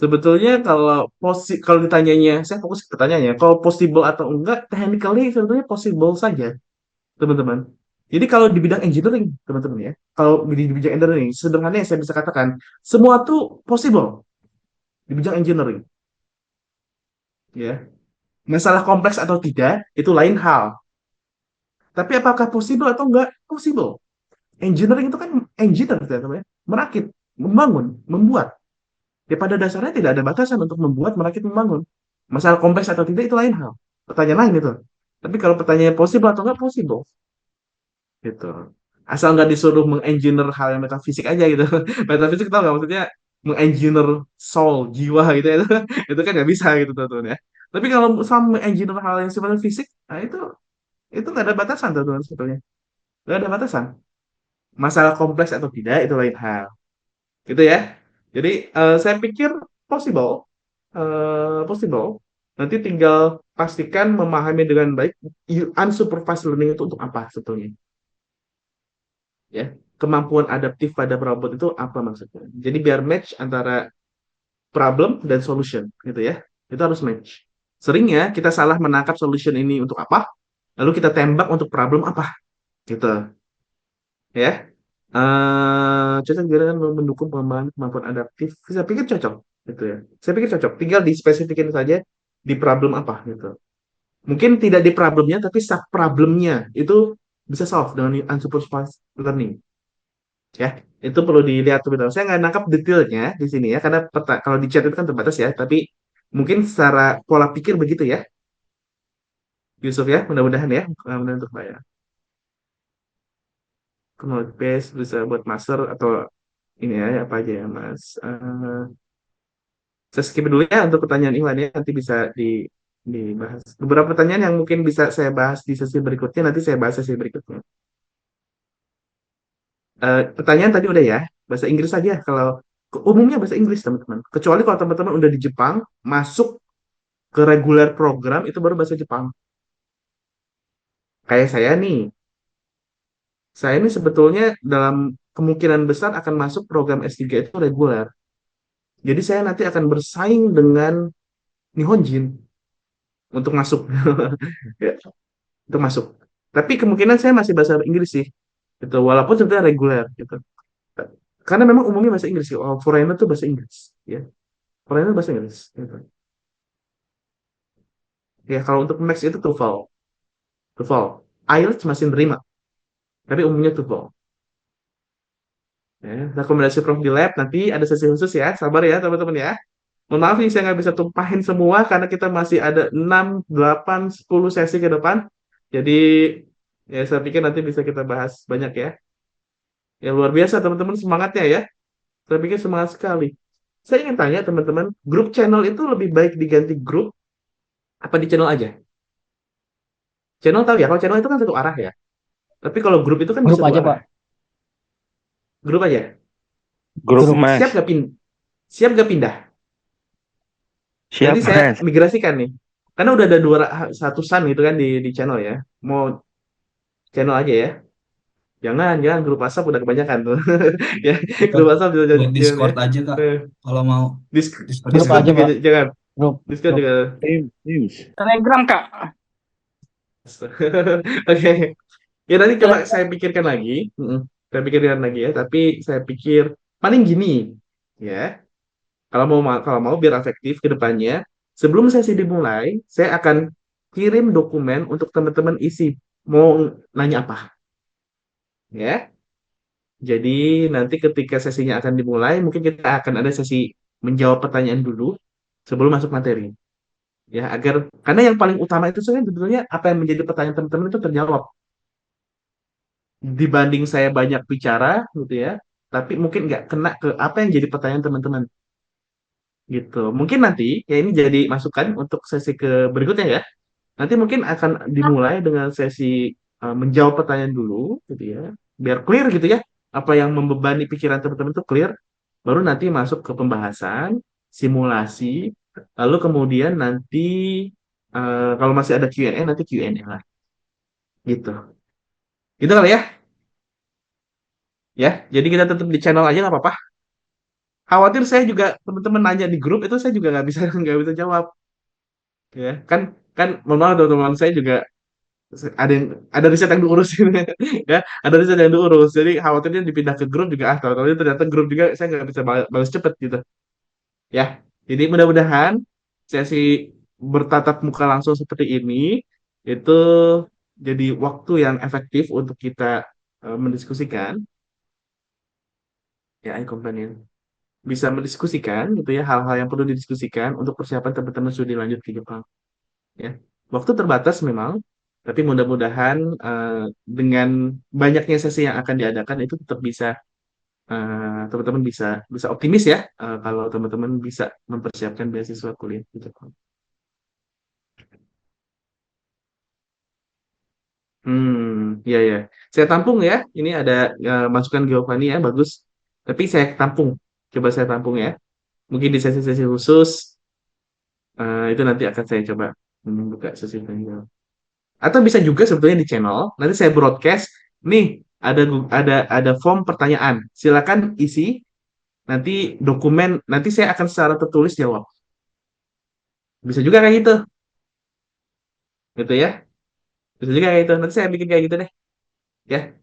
Sebetulnya kalau ditanyanya, saya fokus ke pertanyaannya. Kalau possible atau enggak, technically sebetulnya possible saja, teman-teman. Jadi kalau di bidang engineering, teman-teman ya, kalau di bidang engineering, sederhananya saya bisa katakan, semua tuh possible di bidang engineering, ya. Masalah kompleks atau tidak, itu lain hal. Tapi apakah possible atau enggak? Possible. Engineering itu kan engineer, teman-teman ya. Merakit, membangun, membuat. Ya pada dasarnya tidak ada batasan untuk membuat, merakit, membangun. Masalah kompleks atau tidak itu lain hal. Pertanyaan lain itu. Tapi kalau pertanyaannya possible atau enggak possible, gitu. Asal nggak disuruh mengengineer hal yang metafisik aja gitu. Metafisik tau nggak maksudnya mengengineer soul, jiwa gitu ya. Itu kan nggak bisa gitu teman-teman ya. Tapi kalau sama mengengineer hal yang sifatnya fisik, nah itu nggak ada batasan teman-teman sebetulnya. Nggak ada batasan. Masalah kompleks atau tidak itu lain hal. Gitu ya. Jadi saya pikir possible, possible. Nanti tinggal pastikan memahami dengan baik unsupervised learning itu untuk apa sebetulnya. Ya, kemampuan adaptif pada robot itu apa maksudnya? Jadi biar match antara problem dan solution, gitu ya. Itu harus match. Seringnya kita salah menangkap solution ini untuk apa, lalu kita tembak untuk problem apa, gitu ya. Cocok juga kan mendukung pengembangan kemampuan adaptif. Saya pikir cocok, gitu ya. Saya pikir cocok. Tinggal dispesifikin saja di problem apa, gitu. Mungkin tidak di problemnya, tapi sub problemnya itu bisa solve dengan unsupervised learning. Ya, itu perlu dilihat lebih dalam. Saya nggak nangkap detailnya di sini ya, karena kalau di chat itu kan terbatas ya, tapi mungkin secara pola pikir begitu ya, Yusuf ya, mudah-mudahan ya, mudah-mudahan untuk saya. knowledge base, bisa buat master atau ini ya apa aja ya Mas. Saya skip dulu ya untuk pertanyaan Iwan ya, nanti bisa dibahas. Beberapa pertanyaan yang mungkin bisa saya bahas di sesi berikutnya, nanti saya bahas sesi berikutnya. Pertanyaan tadi udah ya, bahasa Inggris saja kalau umumnya bahasa Inggris teman-teman. Kecuali kalau teman-teman udah di Jepang, masuk ke reguler program itu baru bahasa Jepang. Kayak saya ini sebetulnya dalam kemungkinan besar akan masuk program S3 itu reguler. Jadi saya nanti akan bersaing dengan Nihonjin untuk masuk. Ya, untuk masuk. Tapi kemungkinan saya masih bahasa Inggris sih. Gitu. Walaupun sebenarnya reguler gitu. Karena memang umumnya bahasa Inggris sih. Oh, foreigner tuh bahasa Inggris, ya. Foreigner bahasa Inggris gitu. Ya, kalau untuk Max itu TOEFL. TOEFL. IELTS masih nerima, tapi umumnya TOEFL. Ya, rekomendasi Prof di lab nanti ada sesi khusus ya. Sabar ya teman-teman ya. Mohon maaf nih saya nggak bisa tumpahin semua karena kita masih ada 6, 8, 10 sesi ke depan. Jadi ya saya pikir nanti bisa kita bahas banyak ya. Ya luar biasa teman-teman semangatnya ya. Saya pikir semangat sekali. Saya ingin tanya teman-teman, grup channel itu lebih baik diganti grup apa di channel aja? Channel tahu ya, kalau channel itu kan satu arah ya. Tapi kalau grup itu kan Grup bisa dua aja, arah. Pak. Grup aja. Grup Grup. Mas. Siap gak pindah? Siap Nanti saya Mas. migrasikan nih. Karena udah ada 200-an gitu kan di channel ya. Mau channel aja ya. Jangan grup WhatsApp udah kebanyakan tuh. Ya, Kita grup WhatsApp juga buat jangan ya. Discord aja Kak. Eh, Kalau mau Discord Grup aja. Discord aja, juga Pak. jangan. Grup. Discord Grup. juga. Teams. Telegram, Kak. Oke. Ya nanti coba Telegram. saya pikirkan lagi. Saya pikirkan lagi ya. Tapi saya pikir paling gini ya. Kalau mau biar efektif ke depannya, sebelum sesi dimulai, saya akan kirim dokumen untuk teman-teman isi. Mau nanya apa? Ya. Jadi nanti ketika sesinya akan dimulai, mungkin kita akan ada sesi menjawab pertanyaan dulu sebelum masuk materi. Ya, karena yang paling utama itu sebenarnya sebetulnya apa yang menjadi pertanyaan teman-teman itu terjawab dibanding saya banyak bicara gitu ya. Tapi mungkin nggak kena ke apa yang jadi pertanyaan teman-teman gitu. Mungkin nanti ya ini jadi masukan untuk sesi ke berikutnya ya. Nanti mungkin akan dimulai dengan sesi menjawab pertanyaan dulu gitu ya. Biar clear gitu ya. Apa yang membebani pikiran teman-teman itu clear. Baru nanti masuk ke pembahasan, simulasi, lalu kemudian nanti kalau masih ada Q&A nanti Q&A lah. Gitu. Gitu kali ya. Ya, jadi kita tetap di channel aja nggak apa-apa. Khawatir saya juga teman-teman nanya di grup itu saya juga nggak bisa nggak bisa jawab. Ya, kan kan mohon maaf teman-teman saya juga ada yang ada riset yang diurusin ya ada riset yang diurus jadi khawatirnya dipindah ke grup juga tahu-tahu ternyata grup juga saya nggak bisa balas cepet gitu ya jadi mudah-mudahan sesi bertatap muka langsung seperti ini itu jadi waktu yang efektif untuk kita mendiskusikan ya companion bisa mendiskusikan gitu ya hal-hal yang perlu didiskusikan untuk persiapan teman-teman studi lanjut ke Jepang ya. Waktu terbatas memang, tapi mudah-mudahan dengan banyaknya sesi yang akan diadakan itu tetap bisa teman-teman bisa bisa optimis ya kalau teman-teman bisa mempersiapkan beasiswa kuliah di Jepang. Ya ya. Saya tampung ya. Ini ada masukan Giovanni ya, bagus. Tapi saya tampung. Coba saya tampung ya. Mungkin di sesi-sesi khusus itu nanti akan saya coba membuka sesi tanya. Atau bisa juga sebetulnya di channel, nanti saya broadcast, nih ada form pertanyaan. Silakan isi nanti dokumen, nanti saya akan secara tertulis jawab. Bisa juga kayak gitu, gitu ya. Bisa juga kayak gitu. Nanti saya bikin kayak gitu deh, ya.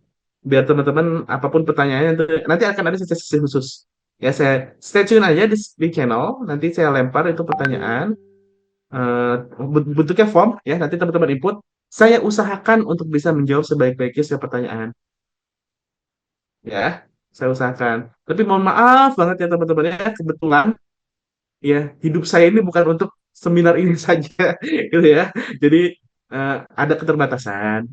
Biar teman-teman apapun pertanyaannya nanti akan ada sesi khusus. Ya saya stay tune aja di channel, nanti saya lempar itu pertanyaan eh, bentuknya form ya, nanti teman-teman input. Saya usahakan untuk bisa menjawab sebaik-baiknya setiap pertanyaan. Ya, saya usahakan. Tapi mohon maaf banget ya teman-teman ya, kebetulan ya hidup saya ini bukan untuk seminar ini saja gitu ya. Jadi ada keterbatasan,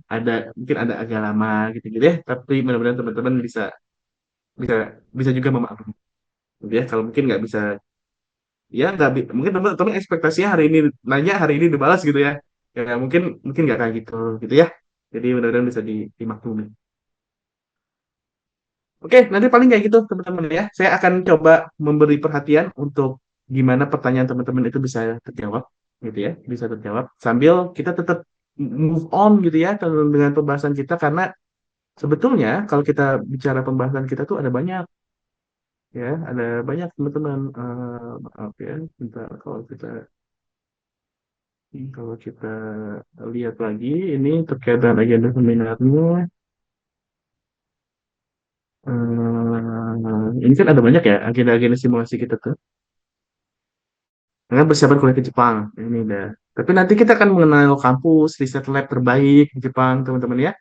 mungkin ada agak lama gitu ya. Tapi mudah-mudahan teman-teman bisa bisa bisa juga memaklumi. Gitu ya, kalau mungkin nggak bisa, ya nggak mungkin teman-teman ekspektasinya hari ini nanya hari ini dibalas gitu ya. Ya mungkin mungkin nggak kayak gitu ya. Jadi mudah-mudahan bisa dimaklumi. Oke, nanti paling kayak gitu teman-teman ya. Saya akan coba memberi perhatian untuk gimana pertanyaan teman-teman itu bisa terjawab, gitu ya, bisa terjawab sambil kita tetap move on gitu ya dengan pembahasan kita karena sebetulnya kalau kita bicara pembahasan kita tuh ada banyak ya, ada banyak teman-teman. Maaf ya, bentar kalau kita lihat lagi ini terkait dengan agenda seminarnya. Ini kan ada banyak ya agenda-agenda simulasi kita tuh. Dengan persiapan kuliah ke Jepang. Ini udah. Tapi nanti kita akan mengenal kampus, riset lab terbaik di Jepang, teman-teman ya.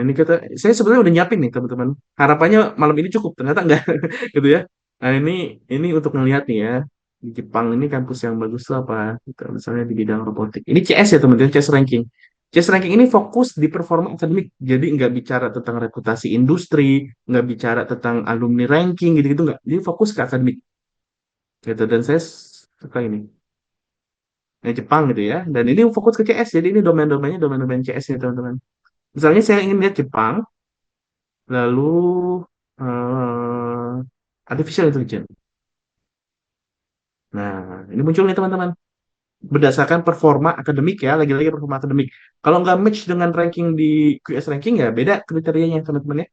Ini saya sebenarnya udah nyiapin nih, teman-teman. Harapannya malam ini cukup, ternyata enggak, gitu ya. Nah, ini untuk ngelihat nih ya, di Jepang ini kampus yang bagus tuh apa, gitu. Misalnya di bidang robotik. Ini CS ya, teman-teman, CS ranking. CS ranking ini fokus di performa akademik, jadi nggak bicara tentang reputasi industri, nggak bicara tentang alumni ranking, gitu-gitu nggak. Jadi fokus ke akademik, gitu. Dan saya suka ini. Jepang gitu ya. Dan ini fokus ke CS, jadi ini domain-domainnya domain-domain CS nih teman-teman. Misalnya saya ingin lihat Jepang, lalu eh, artificial intelligence. Nah, ini muncul nih teman-teman. Berdasarkan performa akademik ya, lagi-lagi performa akademik. Kalau nggak match dengan ranking di QS ranking ya beda kriterianya teman-teman ya.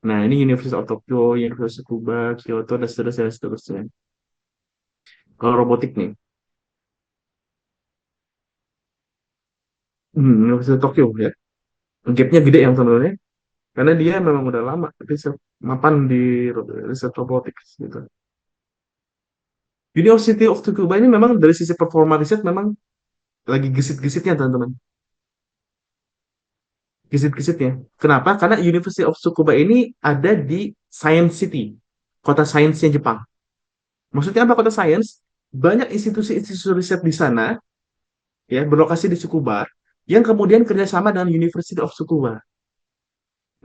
Nah, ini University of Tokyo, University of Tsukuba, Kyoto, dan seterusnya, dan seterusnya. Kalau robotik nih, University of Tokyo ya. Gapnya gede yang teman-teman ya. Karena dia memang udah lama riset mapan di riset robotics gitu. University of Tsukuba ini memang dari sisi performa riset memang lagi gesit-gesitnya teman-teman. Gesit-gesitnya. Kenapa? Karena University of Tsukuba ini ada di Science City, kota sainsnya Jepang. Maksudnya apa kota sains? Banyak institusi-institusi riset di sana ya berlokasi di Tsukuba yang kemudian kerjasama dengan University of Tsukuba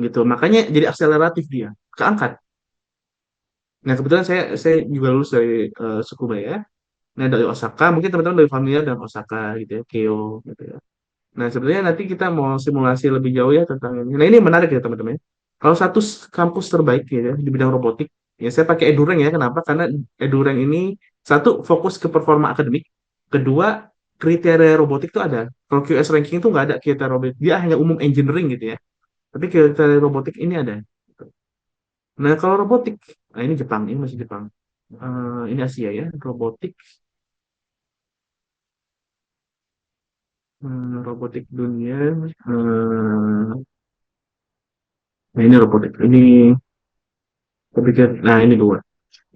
gitu. Makanya jadi akseleratif dia, keangkat. Nah kebetulan saya juga lulus dari Tsukuba ya. Nah, dari Osaka, mungkin teman-teman lebih familiar dengan Osaka gitu ya, Keio gitu ya. Nah, sebenarnya nanti kita mau simulasi lebih jauh ya tentang ini. Nah, ini menarik ya teman-teman ya. Kalau satu kampus terbaik ya di bidang robotik, ya saya pakai Edurang ya. Kenapa? Karena Edurang ini satu fokus ke performa akademik, kedua kriteria robotik itu ada. Kalau QS ranking itu nggak ada kriteria robotik, dia hanya umum engineering gitu ya. Tapi kriteria robotik ini ada. Nah, kalau robotik, nah ini Jepang, ini masih Jepang. Ini Asia ya, robotik. Robotik dunia. Nah ini robotik. Ini kepikir. Nah ini dua.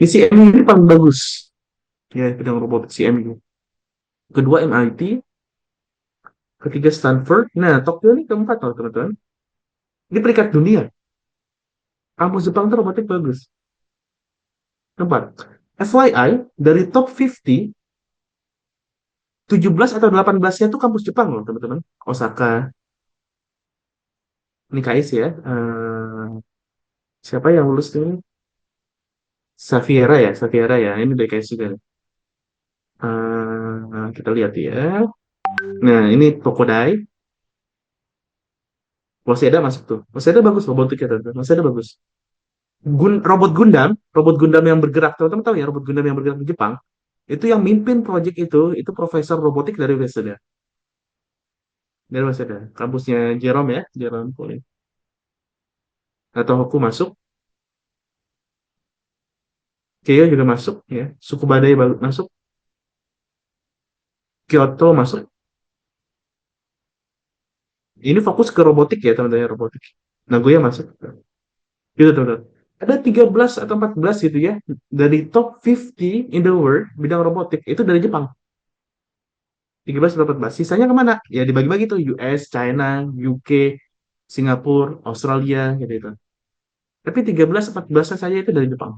Ini CM ini paling bagus. Ya bidang robotik CM ini. Kedua MIT. Ketiga Stanford. Nah Tokyo ini keempat loh teman-teman. Ini peringkat dunia. Kampus Jepang itu robotik bagus. Keempat. FYI dari top 50, 17 atau 18-nya itu kampus Jepang loh teman-teman. Osaka. Ini KS ya. Siapa yang lulus ini? Xaviera ya. Ini dari KS juga. Kita lihat ya. Nah, ini Tokodai. Waseda masuk tuh. Waseda bagus robotiknya, teman. Waseda bagus. Robot Gundam yang bergerak, teman-teman tahu ya, robot Gundam yang bergerak di Jepang. Itu yang mimpin project itu profesor robotik dari Waseda. Dari Waseda. Kampusnya Jerome ya, Jerome Pauline. Atau Hoku masuk. Keio juga masuk ya. Sukubadai masuk. Kyoto masuk. Ini fokus ke robotik ya, teman-teman, robotik. Nagoya masuk. Gitu, teman-teman. Ada 13 atau 14 gitu ya. Dari top 50 in the world, bidang robotik, itu dari Jepang. 13 atau 14. Sisanya kemana? Ya dibagi-bagi tuh. US, China, UK, Singapura, Australia, gitu itu. Tapi 13 14 saja itu dari Jepang.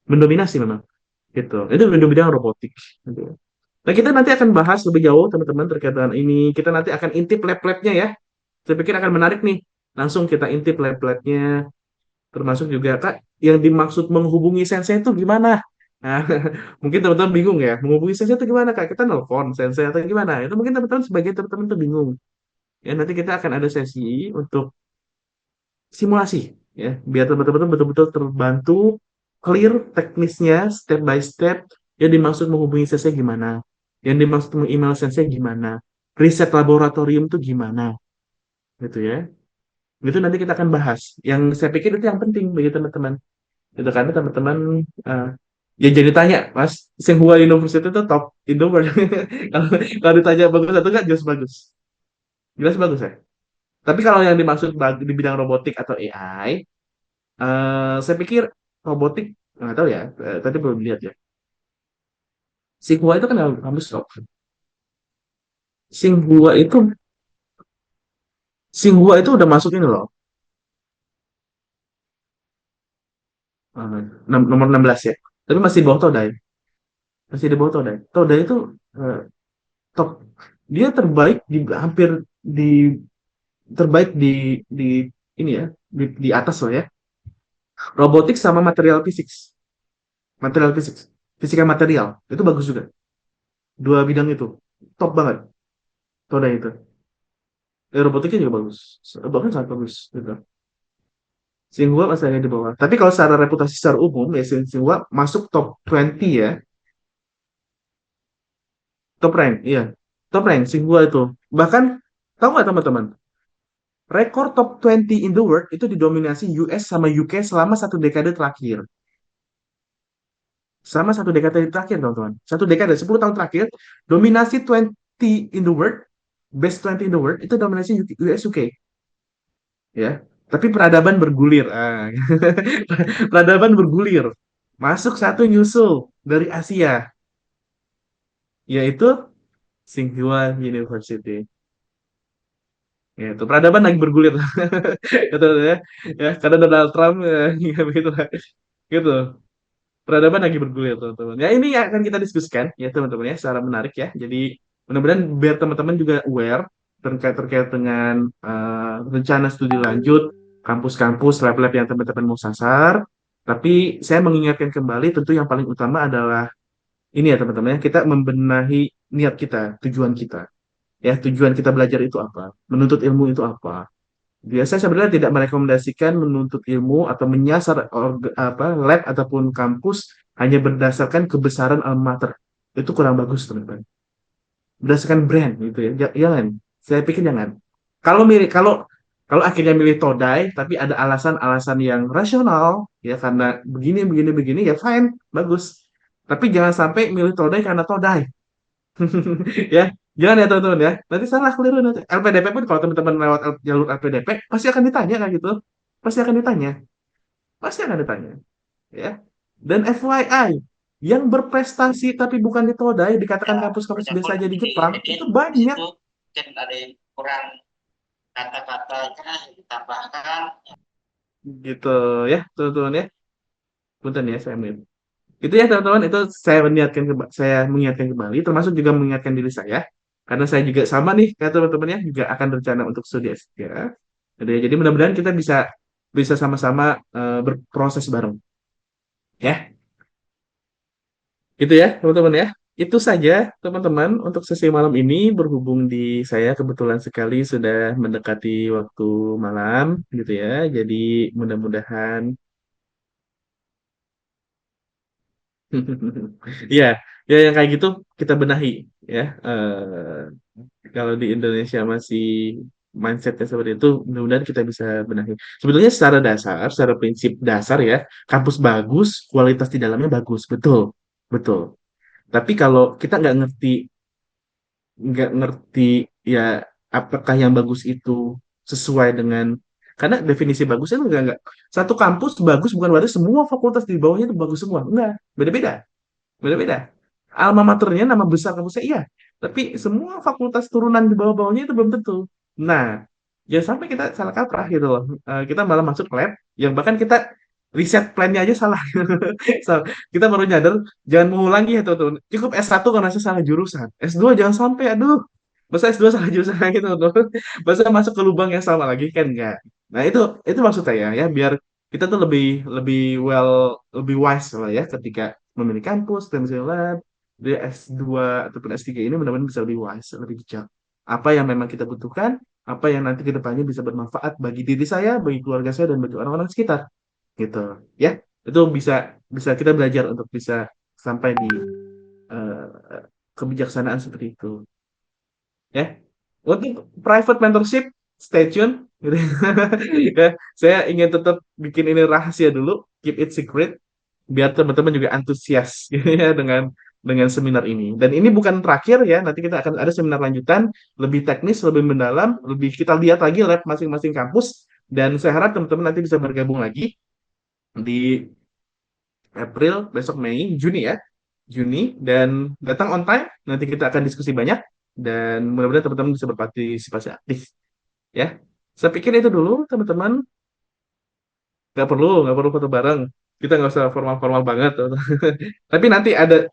Mendominasi memang. Gitu. Itu bidang robotik. Gitu. Nah, kita nanti akan bahas lebih jauh teman-teman terkait dengan ini. Kita nanti akan intip lab-labnya ya. Saya pikir akan menarik nih. Langsung kita intip lab-labnya, termasuk juga Kak, yang dimaksud menghubungi sensei itu gimana? Nah, mungkin teman-teman bingung ya, menghubungi sensei itu gimana Kak? Kita nelpon sensei atau gimana? Itu mungkin teman-teman sebagian teman-teman tuh bingung. Ya, nanti kita akan ada sesi untuk simulasi ya, biar teman-teman betul-betul terbantu clear teknisnya step by step yang dimaksud menghubungi sensei gimana, yang dimaksud meng-email sensei gimana, riset laboratorium itu gimana, gitu ya. Itu nanti kita akan bahas. Yang saya pikir itu yang penting bagi teman-teman. Itu karena teman-teman eh, ya jadi tanya, Mas, Tsinghua University itu top Indo kalau kalau ditanya bagus atau enggak, jelas bagus. Jelas bagus ya. Tapi kalau yang dimaksud di bidang robotik atau AI, saya pikir robotik nggak tahu ya. Tadi belum lihat ya. Tsinghua itu kan kampus top. Tsinghua itu Tsinghua itu udah masuk ini loh. eh, nomor 16 ya. Tapi masih di bawah Todai. Masih di bawah Todai. Todai itu eh, top. Dia terbaik di hampir di terbaik di ini ya, di atas loh ya. Robotik sama material physics. Material physics. Fisika material. Itu bagus juga. Dua bidang itu. Top banget. Todai itu. Robotiknya juga bagus. Bahkan sangat bagus gitu. Tsinghua masih ada di bawah. Tapi kalau secara reputasi secara umum ya Tsinghua masuk top 20 ya. Top rank, iya. Top rank Tsinghua itu. Bahkan tahu nggak teman-teman? Rekor top 20 in the world itu didominasi US sama UK selama satu dekade terakhir. Selama satu dekade terakhir, teman-teman. Satu dekade, 10 tahun terakhir, dominasi 20 in the world, best 20 in the world, itu dominasi US UK. Ya. Tapi peradaban bergulir. Peradaban bergulir. Masuk satu nyusul dari Asia, yaitu Tsinghua University. Ya, itu peradaban lagi bergulir. Gitu ya. Ya, karena Donald Trump ya begitu lah. Gitu. Peradaban lagi bergulir, teman-teman. Ya, ini yang akan kita diskusikan ya, teman-teman ya, secara menarik ya. Jadi, mudah-mudahan biar teman-teman juga aware terkait dengan rencana studi lanjut, kampus-kampus, lab-lab yang teman-teman mau sasar. Tapi saya mengingatkan kembali, tentu yang paling utama adalah ini ya, teman-teman ya, kita membenahi niat kita, tujuan kita. Ya, tujuan kita belajar itu apa? Menuntut ilmu itu apa? Biasanya sebenarnya tidak merekomendasikan menuntut ilmu atau menyasar lab ataupun kampus hanya berdasarkan kebesaran alma mater. Itu kurang bagus, teman-teman. Berdasarkan brand gitu ya. Jangan. Saya pikir jangan. Kalau milih kalau akhirnya milih Todai tapi ada alasan-alasan yang rasional ya karena begini begini begini ya fine, bagus. Tapi jangan sampai milih Todai karena Todai. Ya, jangan ya teman-teman ya. Nanti salah keliru nanti. LPDP pun kalau teman-teman lewat jalur LPDP pasti akan ditanya kan gitu. Pasti akan ditanya. Pasti akan ditanya, ya. Dan FYI, yang berprestasi tapi bukan di Todai, dikatakan kampus-kampus biasa aja di Jepang, itu banyak gitu ya, teman-teman ya. Punten ya, saya ambil. Itu ya teman-teman, itu saya mengingatkan kembali, termasuk juga mengingatkan diri saya, karena saya juga sama nih, kayak teman-teman ya, juga akan rencana untuk studi S3. Jadi mudah-mudahan kita bisa bisa sama-sama berproses bareng, ya. Gitu ya teman-teman ya. Itu saja teman-teman untuk sesi malam ini berhubung di saya kebetulan sekali sudah mendekati waktu malam gitu ya. Jadi mudah-mudahan ya, ya yang kayak gitu kita benahi ya. Kalau di Indonesia masih mindsetnya seperti itu, mudah-mudahan kita bisa benahi. Sebetulnya secara dasar, secara prinsip dasar ya, kampus bagus, kualitas di dalamnya bagus, betul, betul. Tapi kalau kita nggak ngerti ya apakah yang bagus itu sesuai dengan karena definisi bagus itu nggak satu kampus bagus bukan berarti semua fakultas di bawahnya itu bagus semua enggak beda-beda beda-beda alma maternya nama besar kampusnya iya tapi semua fakultas turunan di bawah-bawahnya itu belum tentu nah jangan sampai kita salah kaprah gitu loh. Kita malah masuk lab yang bahkan kita riset plannya aja salah. Kita baru nyadar, jangan mengulangi ya teman-teman. Cukup S1 karena saya salah jurusan. S2 jangan sampai, aduh. Masa S2 salah jurusan lagi teman-teman. Masa masuk ke lubang yang sama lagi kan enggak. Nah, itu maksud saya ya, biar kita tuh lebih lebih lebih wise lah ya ketika memilih kampus dan misalnya di S2 ataupun S3 ini benar-benar bisa lebih wise, lebih bijak. Apa yang memang kita butuhkan, apa yang nanti ke depannya bisa bermanfaat bagi diri saya, bagi keluarga saya, dan bagi orang-orang sekitar gitu ya. Itu bisa bisa kita belajar untuk bisa sampai di eh, kebijaksanaan seperti itu ya. Untuk private mentorship, stay tune gitu. Ya, saya ingin tetap bikin ini rahasia dulu, keep it secret, biar teman-teman juga antusias gitu ya dengan seminar ini. Dan ini bukan terakhir ya, nanti kita akan ada seminar lanjutan, lebih teknis, lebih mendalam, lebih kita lihat lagi lab masing-masing kampus, dan saya harap teman-teman nanti bisa bergabung lagi di April, besok Mei, Juni ya. Juni, dan datang on time. Nanti kita akan diskusi banyak dan mudah-mudahan teman-teman bisa berpartisipasi aktif ya. Saya pikir itu dulu teman-teman. Nggak perlu foto bareng. Kita nggak usah formal-formal banget. Tapi nanti ada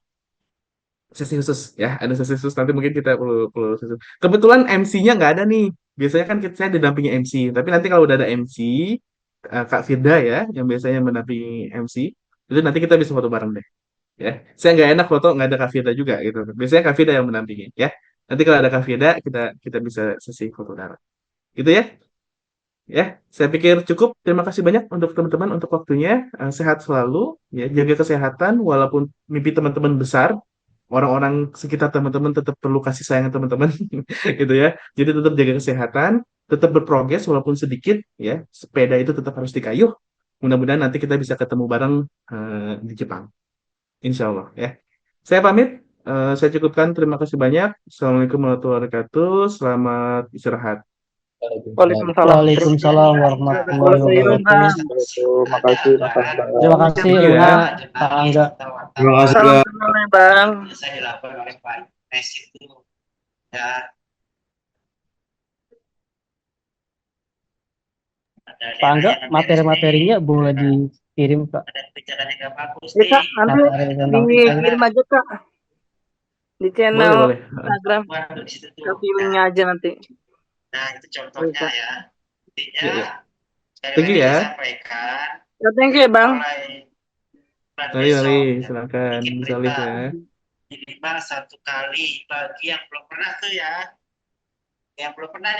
sesi khusus ya, ada sesi khusus nanti mungkin kita perlu sesi khusus. Kebetulan MC-nya nggak ada nih. Biasanya kan saya didampingi MC, tapi nanti kalau udah ada MC, Kak Firda ya, yang biasanya mendampingi MC, itu nanti kita bisa foto bareng deh. Ya, saya nggak enak foto nggak ada Kak Firda juga gitu. Biasanya Kak Firda yang mendampingi ya. Nanti kalau ada Kak Firda kita kita bisa sesi foto bareng. Gitu ya. Ya, saya pikir cukup. Terima kasih banyak untuk teman-teman untuk waktunya. Sehat selalu, ya, jaga kesehatan walaupun mimpi teman-teman besar. Orang-orang sekitar teman-teman tetap perlu kasih sayang teman-teman gitu ya. Jadi tetap jaga kesehatan, tetap berprogres walaupun sedikit ya. Sepeda itu tetap harus dikayuh. Mudah-mudahan nanti kita bisa ketemu bareng di Jepang. Insya Allah ya. Saya pamit. Saya cukupkan. Terima kasih banyak. Assalamualaikum warahmatullahi wabarakatuh. Selamat istirahat. Waalaikumsalam. Waalaikumsalam warahmatullahi wabarakatuh. Terima kasih, Mas Bang. Terima kasih Thank you Luna, ya. Kak Angga. Terima kasih, Salam Kak. kenal ya Bang. Pak Angga, materi-materinya boleh dikirim Kak. Ya Kak, nanti Materi tentang dikirim aja Kak di Boleh, channel boleh. Instagram. Kasih linknya aja nanti. Bisa. Ya, ya. Thank you ya. Ya, thank you ya Bang. Mari, silakan. Bisa live ya. Minimal 1 kali bagi yang belum pernah tuh ya. Yang belum pernah